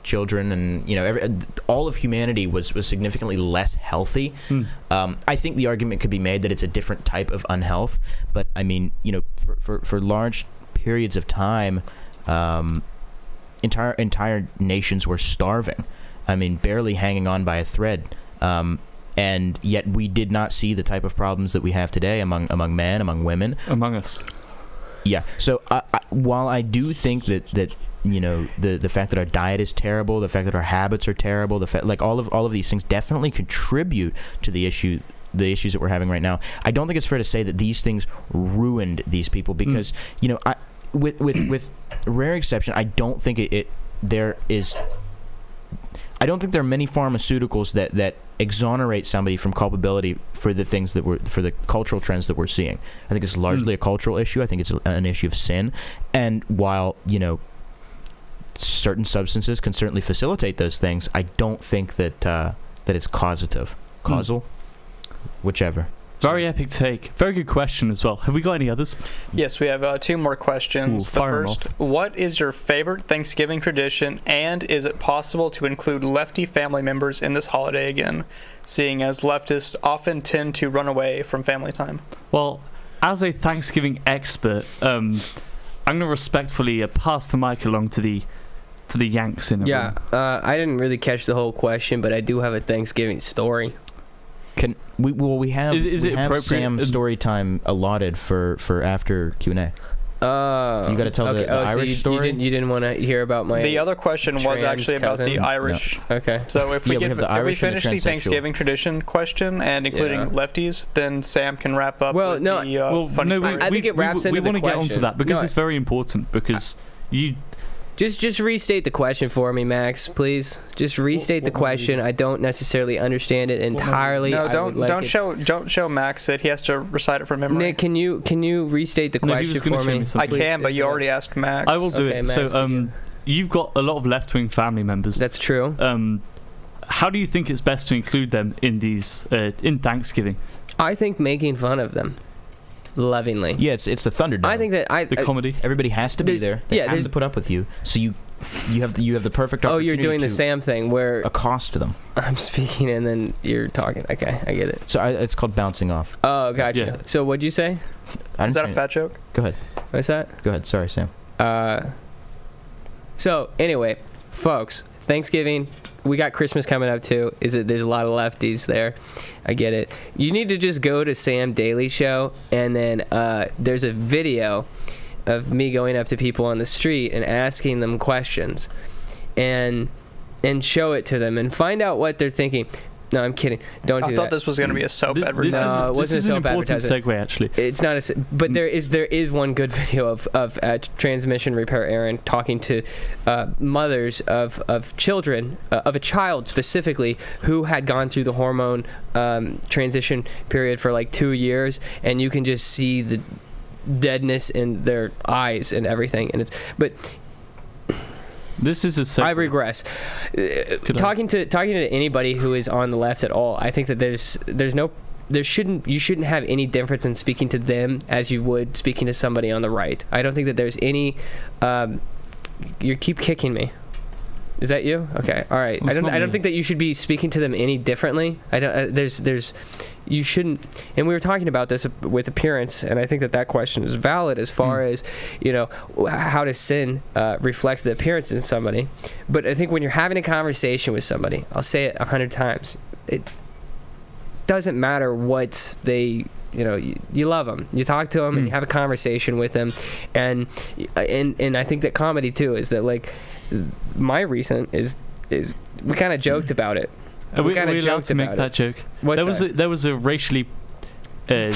children and, all of humanity was significantly less healthy. I think the argument could be made that it's a different type of unhealth, but I mean, for large periods of time, entire nations were starving. I mean, barely hanging on by a thread. And yet we did not see the type of problems that we have today among men, among women. Among us. Yeah. So while I do think that the fact that our diet is terrible, the fact that our habits are terrible, the fact all of these things definitely contribute to the issues that we're having right now. I don't think it's fair to say that these things ruined these people because with rare exception, I don't think there is I don't think there are many pharmaceuticals that exonerate somebody from culpability for the things for the cultural trends that we're seeing. I think it's largely a cultural issue. I think it's an issue of sin. And while, certain substances can certainly facilitate those things, I don't think that it's causal, whichever. Very epic take. Very good question as well. Have we got any others? Yes, we have 2 more questions. Ooh, the first, what is your favorite Thanksgiving tradition, and is it possible to include lefty family members in this holiday again, seeing as leftists often tend to run away from family time? Well, as a Thanksgiving expert, I'm going to respectfully pass the mic along to the Yanks in the room. I didn't really catch the whole question, but I do have a Thanksgiving story. We have is it appropriate? Sam's story time allotted for after Q&A. You got to tell the Irish story. You didn't want to hear about my. The other question was actually about the Irish. No. Okay. So if we finish the Thanksgiving tradition question and including lefties, then Sam can wrap up. Well, with no. the funny story. I think it wraps into the question. We want to get onto that because it's very important. Because you. Just restate the question for me, Max, please. Just restate the question. I don't necessarily understand it entirely. No, don't show Max it. He has to recite it from memory. Nick, can you restate the question for me? I can, but you already asked Max. I will do it. Max, so, you've got a lot of left-wing family members. That's true. How do you think it's best to include them in these in Thanksgiving? I think making fun of them. Lovingly. Yeah, it's the Thunderdome. I think that the comedy. Everybody has to be there. They have to put up with you. So you have the perfect opportunity. Oh, you're doing the Sam thing where accost them. I'm speaking and then you're talking. Okay, I get it. So it's called bouncing off. Oh, gotcha. Yeah. So what'd you say? Is that a fat joke? Go ahead. What's that? Go ahead. Sorry, Sam. So anyway, folks, Thanksgiving. We got Christmas coming up too. There's a lot of lefties there. I get it. You need to just go to Sam Daily Show, and then there's a video of me going up to people on the street and asking them questions, and show it to them and find out what they're thinking. No, I'm kidding. Don't do that. I thought this was going to be a soap advertisement. No, it wasn't a soap advertisement. This is an important segue, actually. It's not but there is one good video of transmission repair Aaron talking to mothers of children, of a child specifically, who had gone through the hormone transition period for like 2 years, and you can just see the deadness in their eyes and everything. And this is a segue. I regress. Talking to anybody who is on the left at all, I think that you shouldn't have any difference in speaking to them as you would speaking to somebody on the right. I don't think that there's any. You keep kicking me. Is that you? Okay. All right. I don't think that you should be speaking to them any differently. I don't. You shouldn't. And we were talking about this with appearance, and I think that question is valid as far as how does sin reflect the appearance in somebody. But I think when you're having a conversation with somebody, I'll say it 100 times. It doesn't matter what they. You love them. You talk to them and you have a conversation with them, and I think that comedy too is that like. My recent is we kind of joked about it. Are we allowed to make that joke? There was a racially a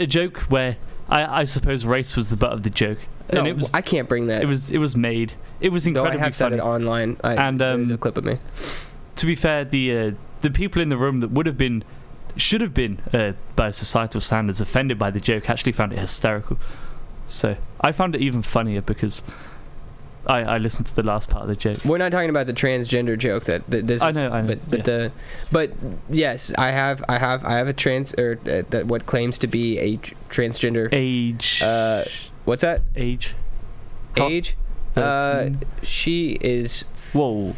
joke where I suppose race was the butt of the joke. No, and I can't bring that. It was made. It was incredibly I have funny. said it online. There's a clip of me. To be fair, the people in the room that should have been by societal standards offended by the joke actually found it hysterical. So I found it even funnier because. I listened to the last part of the joke. We're not talking about the transgender joke that this. I know. But yes, I have a trans that what claims to be a transgender age. What's that? Age. Age. She is. Whoa.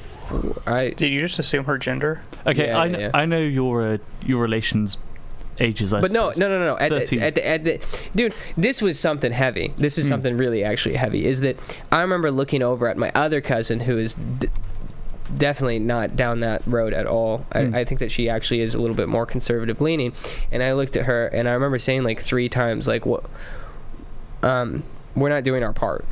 Did you just assume her gender? Okay, yeah, I know your relations. Ages, I suppose. No. Dude, this was something heavy. This is something really actually heavy. Is that I remember looking over at my other cousin who is definitely not down that road at all. I think that she actually is a little bit more conservative leaning. And I looked at her and I remember saying like 3 times, like, what? We're not doing our part.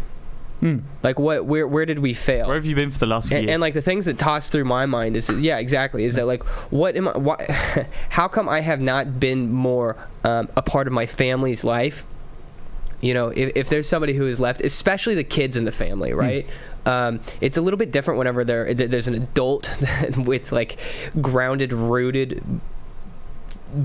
Like where did we fail? Where have you been for the last year? And like the things that toss through my mind is that like how come I have not been more a part of my family's life, if there's somebody who is left, especially the kids in the family, right? It's a little bit different whenever there's an adult with like grounded, rooted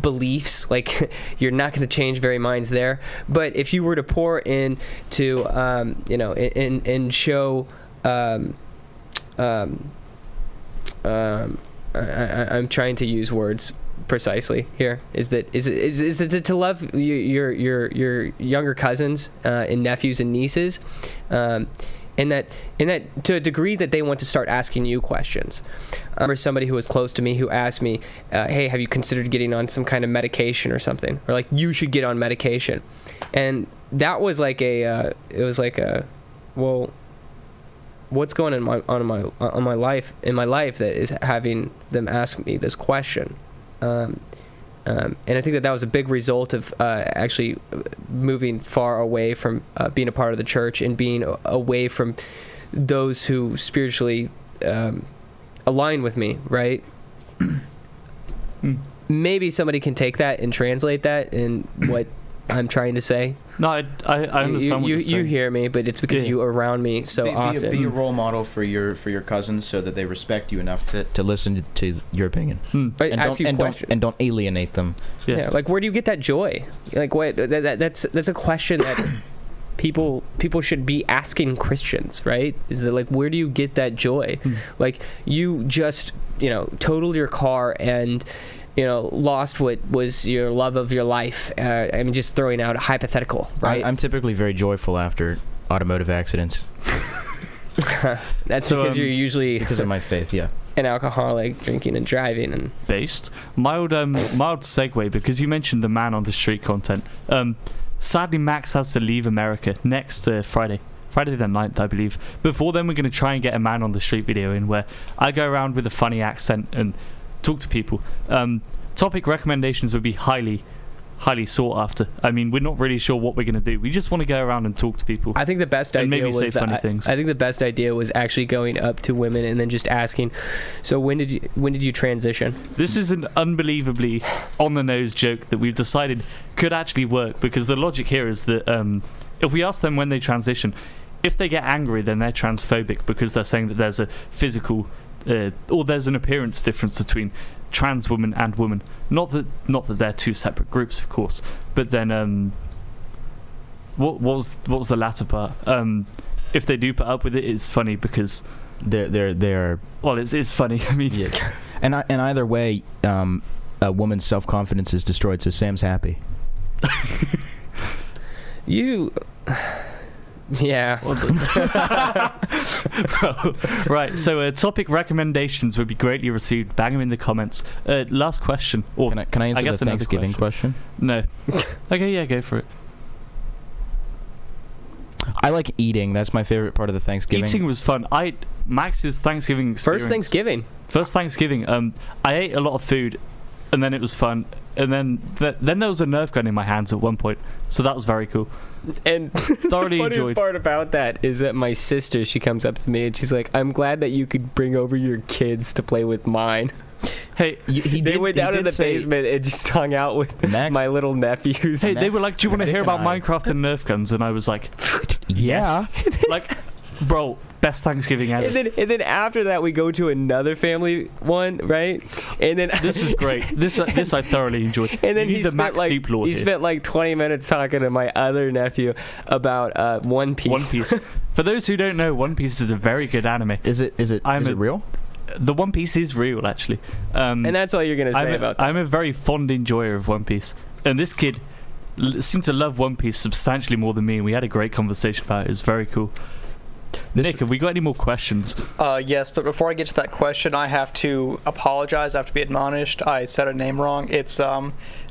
beliefs. Like you're not going to change very minds there. But if you were to pour into, and show, I'm trying to use words precisely here. Is it to love your younger cousins and nephews and nieces, and that to a degree that they want to start asking you questions. I remember somebody who was close to me who asked me, hey, have you considered getting on some kind of medication or something, or like you should get on medication. And that was like well, what's going on in my life that is having them ask me this question. And I think that was a big result of actually moving far away from being a part of the church and being away from those who spiritually align with me, right? Maybe somebody can take that and translate that in what I'm trying to say. No, I understand what you're saying. You hear me, but it's because you are around me so often. Be a role model for your cousins so that they respect you enough to listen to your opinion. And don't alienate them. Yeah, like where do you get that joy? Like what? That's a question that people should be asking Christians, right? Is that like where do you get that joy? Like you just totaled your car and lost what was your love of your life. I mean, just throwing out a hypothetical, right? I'm typically very joyful after automotive accidents. That's because you're usually because of my faith, yeah. An alcoholic, drinking and driving and based. Mild segue, because you mentioned the man on the street content. Sadly, Max has to leave America next Friday the 9th, I believe. Before then, we're going to try and get a man on the street video in where I go around with a funny accent and talk to people. Topic recommendations would be highly sought after. I mean, we're not really sure what we're going to do. We just want to go around and talk to people. I think the best idea was funny things. I think the best idea was actually going up to women and then just asking, so when did you transition? This is an unbelievably on the nose joke that we've decided could actually work, because the logic here is that if we ask them when they transition, if they get angry, then they're transphobic because they're saying that there's a physical or there's an appearance difference between trans woman and woman. Not that they're two separate groups, of course. But then, what was the latter part? If they do put up with it, it's funny because they're. Well, it's funny. I mean, yeah. And either way, a woman's self-confidence is destroyed. So Sam's happy. You. Yeah. Right, so topic recommendations would be greatly received. Bang them in the comments. Last question. Or can I answer the Thanksgiving question? No. Okay, yeah, go for it. I like eating. That's my favorite part of the Thanksgiving. Eating was fun. Max's Thanksgiving experience. First Thanksgiving. I ate a lot of food, and then it was fun. And then there was a Nerf gun in my hands at one point, so that was very cool. And thoroughly the funniest enjoyed. part about that is that my sister, she comes up to me and she's like, "I'm glad that you could bring over your kids to play with mine." Hey, they went down in the basement and just hung out with my little nephews. Hey, they were like, "Do you want to hear about Minecraft and Nerf guns?" And I was like, "Yeah." Like, bro, best Thanksgiving ever. And then after that, we go to another family one, right? And then this was great. This I thoroughly enjoyed. And then he spent like 20 minutes talking to my other nephew about One Piece. One Piece. For those who don't know, One Piece is a very good anime. Is it real? The One Piece is real, actually. And that's all you're gonna say about that. I'm a very fond enjoyer of One Piece, and this kid seemed to love One Piece substantially more than me. And we had a great conversation about it. It was very cool. Nick, have we got any more questions? Yes, but before I get to that question, I have to apologize. I have to be admonished. I said a name wrong. It's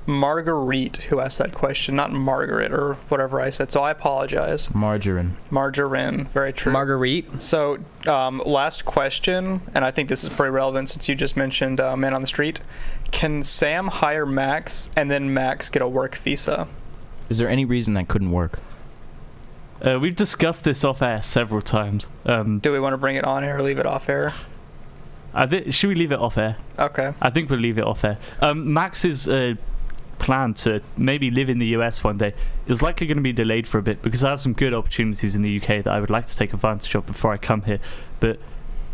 Marguerite who asked that question, not Margaret or whatever I said. So I apologize. Margarine. Very true. Marguerite. So last question, and I think this is pretty relevant since you just mentioned Man on the Street. Can Sam hire Max and then Max get a work visa? Is there any reason that couldn't work? We've discussed this off air several times. Do we want to bring it on air or leave it off air? Should we leave it off air? Okay. I think we'll leave it off air. Max is plan to maybe live in the US one day is likely going to be delayed for a bit because I have some good opportunities in the UK that I would like to take advantage of before I come here. But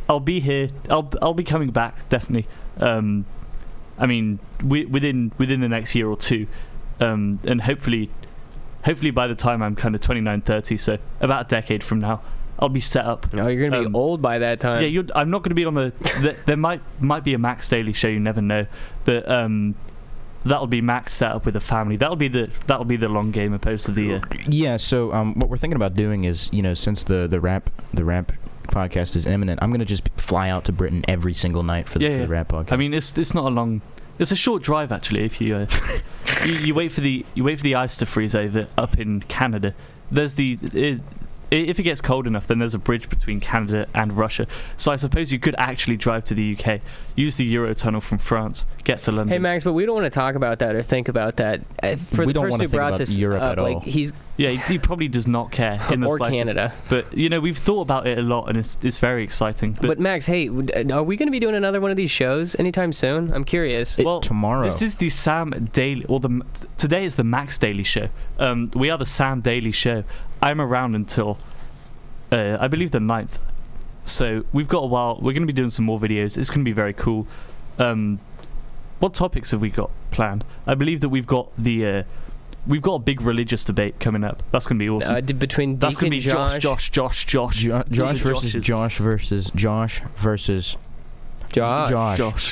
I'll be here. I'll be coming back definitely. I mean, within the next year or two, and hopefully by the time I'm kind of 29, 30, so about a decade from now, I'll be set up. Oh, you're gonna be old by that time. Yeah, I'm not going to be on there might be a Max Daily Show. You never know, but that'll be Max set up with a family. That'll be the long game opposed to the. Yeah. So what we're thinking about doing is, since the rap podcast is imminent, I'm gonna just fly out to Britain every single night for the rap podcast. I mean, it's not a long. It's a short drive actually. If you you wait for the ice to freeze over up in Canada. There's if it gets cold enough, then there's a bridge between Canada and Russia. So I suppose you could actually drive to the UK, use the Eurotunnel from France, get to London. Hey Max, but we don't want to talk about that or think about that. For we the don't person want to who think brought about this Europe up, at all. like he probably does not care in the or slightest. Canada. But we've thought about it a lot, and it's very exciting. But Max, hey, are we going to be doing another one of these shows anytime soon? I'm curious. Well, tomorrow. This is the Sam Daily, or today is the Max Daily Show. We are the Sam Daily Show. I'm around until I believe the 9th. So we've got a while. We're going to be doing some more videos. It's going to be very cool. What topics have we got planned? I believe that we've got a big religious debate coming up. That's going to be awesome. Between That's going to be Josh Josh versus Josh.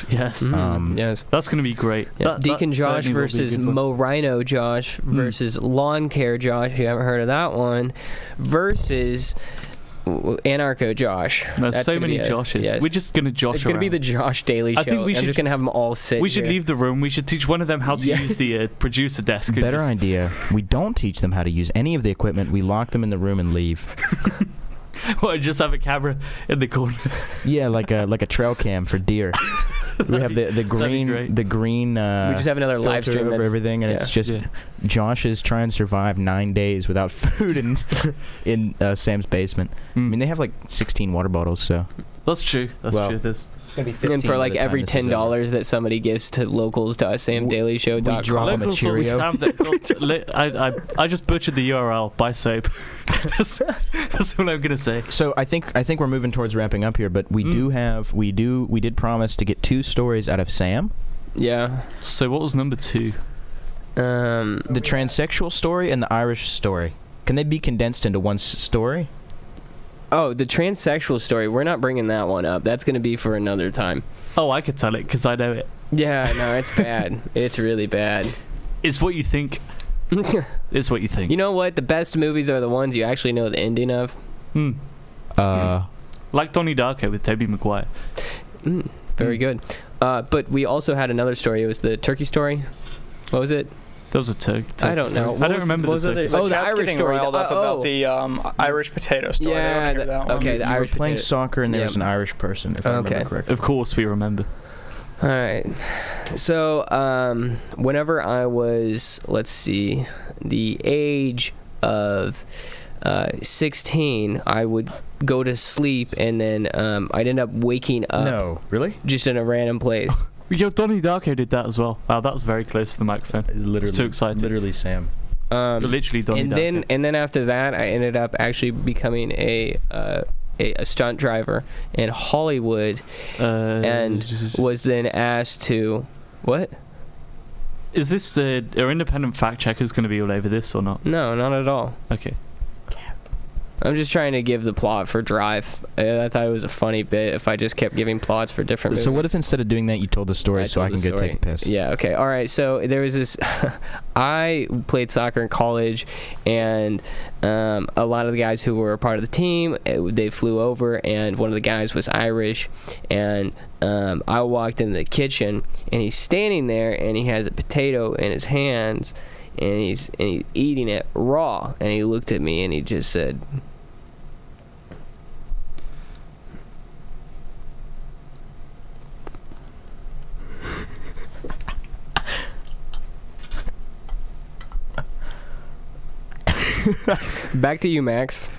Yes. Yes. That's going to be great. Yes. Deacon Josh versus Morino Josh versus Lawn Care Josh, if you haven't heard of that one, versus Anarcho Josh. There's That's so gonna many be Joshes. Yes. We're just going to Josh It's going to be the Josh Daily Show. I think I'm just going to have them all sit We should here. leave the room. We should teach one of them how to use the producer desk. Better idea. We don't teach them how to use any of the equipment. We lock them in the room and leave. What, just have a camera in the corner? Yeah, like a trail cam for deer. We have the green great. we just have another live stream over that's- everything, and it's just Josh is trying to survive 9 days without food in Sam's basement. I mean, they have like 16 water bottles, so That's true. That's true. There's And for like every $10 that somebody gives to locals to samdailyshow.com. a Cheerio. I just butchered the URL. Buy soap. That's what I'm gonna say. So I think we're moving towards wrapping up here, but we did promise to get 2 stories out of Sam. Yeah. So what was number 2? The transsexual story and the Irish story. Can they be condensed into one story? Oh, the transsexual story. We're not bringing that one up. That's going to be for another time. Oh, I could tell it because I know it. Yeah, no, it's bad. It's really bad. It's what you think. It's what you think. You know what? The best movies are the ones you actually know the ending of. Like Donnie Darko with Tobey Maguire. Very good. But we also had another story. It was the turkey story. What was it? There was a turkey. I don't know. I don't remember the turkey. Oh, the Chat's Irish getting story. riled up about the Irish potato story. I don't hear that one. Okay, the You were Irish playing potato. soccer and there was an Irish person, if I remember correctly. Of course, we remember. All right. So, whenever I was, let's see, the age of 16, I would go to sleep and then I'd end up waking up. No, really? Just in a random place. Yo, Donnie Darko did that as well. Wow, that was very close to the microphone. Literally, It's too exciting. Literally, Sam. Literally Donnie Darko. And then after that, I ended up actually becoming a stunt driver in Hollywood, and was then asked to what? Is this our independent fact checkers going to be all over this or not? No, not at all. Okay. I'm just trying to give the plot for Drive. I thought it was a funny bit if I just kept giving plots for different movies. So what if instead of doing that, you told the story so I can go take a piss? Yeah, okay. All right, so there was this... I played soccer in college, and a lot of the guys who were a part of the team, they flew over, and one of the guys was Irish, and I walked in the kitchen, and he's standing there, and he has a potato in his hands, and he's eating it raw, and he looked at me, and he just said... Back to you, Max.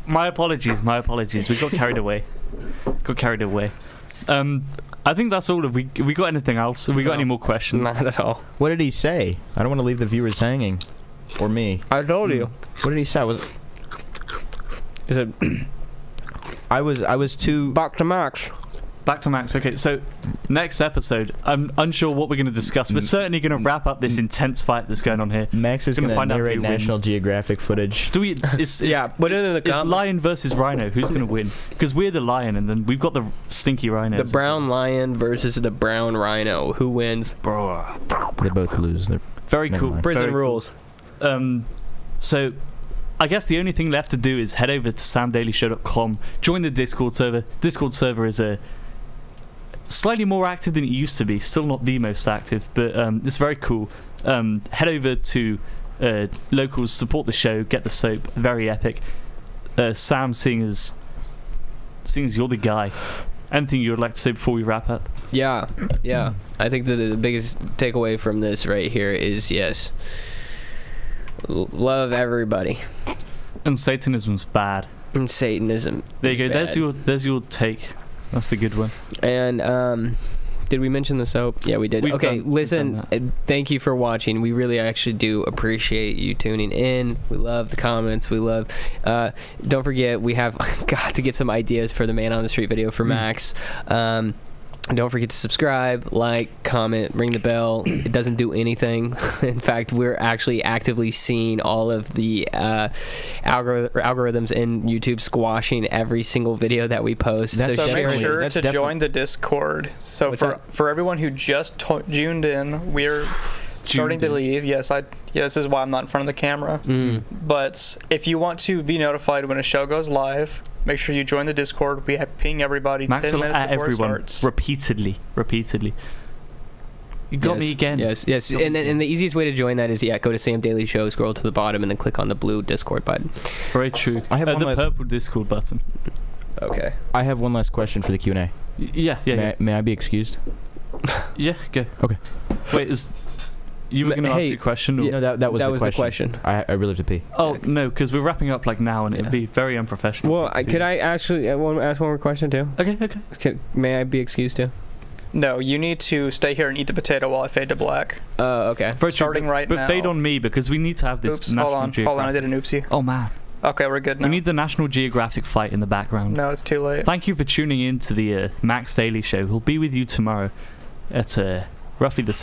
My apologies. We got carried away. I think that's all. We got anything else? Have we got any more questions? Not at all. What did he say? I don't want to leave the viewers hanging, or me. I told you. What did he say? He said, I was too. back to Max. Back to Max. Okay, so next episode, I'm unsure what we're going to discuss. We're certainly going to wrap up this intense fight that's going on here. Max is Gonna going to find out narrate who National wins. Geographic footage. Do we? It's, Yeah, put it in the It's comments. lion versus rhino. Who's going to win? Because we're the lion, and then we've got the stinky rhinos. The brown lion versus the brown rhino. Who wins? Bro. They both lose. They're Very Never cool. mind. Prison very cool. rules. So I guess the only thing left to do is head over to samdailyshow.com, join the Discord server. Discord server is slightly more active than it used to be. Still not the most active, but it's very cool. Head over to locals, support the show, get the soap. Very epic. Sam, seeing as you're the guy, anything you would like to say before we wrap up? Yeah. I think the biggest takeaway from this right here is yes. Love everybody. And Satanism's bad. And Satanism. There you go. bad. There's your take. That's the good one. And did we mention the soap? Yeah, we did. We've Okay, done listen. that. Thank you for watching. We really actually do appreciate you tuning in. We love the comments. We love. Don't forget, we have got to get some ideas for the Man on the Street video for Max. Don't forget to subscribe, like, comment, ring the bell. It doesn't do anything. In fact, we're actually actively seeing all of the algorithms in YouTube squashing every single video that we post. That's So make definitely- sure that's to definitely- join the Discord. So What's for everyone who just tuned in, we're starting to leave. Yes, this is why I'm not in front of the camera. But if you want to be notified when a show goes live, make sure you join the Discord. We ping everybody Max 10 will minutes at before it everyone starts. repeatedly. You got me again. Yes. And the easiest way to join that is, go to Sam Daily Show, scroll to the bottom, and then click on the blue Discord button. Very true. I have one the last- purple Discord button. Okay. I have one last question for the Q&A. Yeah. May I be excused? Yeah, go. Okay. Wait, you were going to ask Hey, your question? Or? No, that was the the question. I really have to pee. Oh, no, because we're wrapping up now, and it'd be very unprofessional. Well, could I actually ask one more question too? Okay. May I be excused too? No, you need to stay here and eat the potato while I fade to black. Okay. Very true, Starting right but now. fade on me, because we need to have this Oops, National hold on, Geographic. I did an oopsie. Oh, man. Okay, we're good now. We need the National Geographic fight in the background. No, it's too late. Thank you for tuning in to the Max Daily Show. We'll be with you tomorrow at roughly the same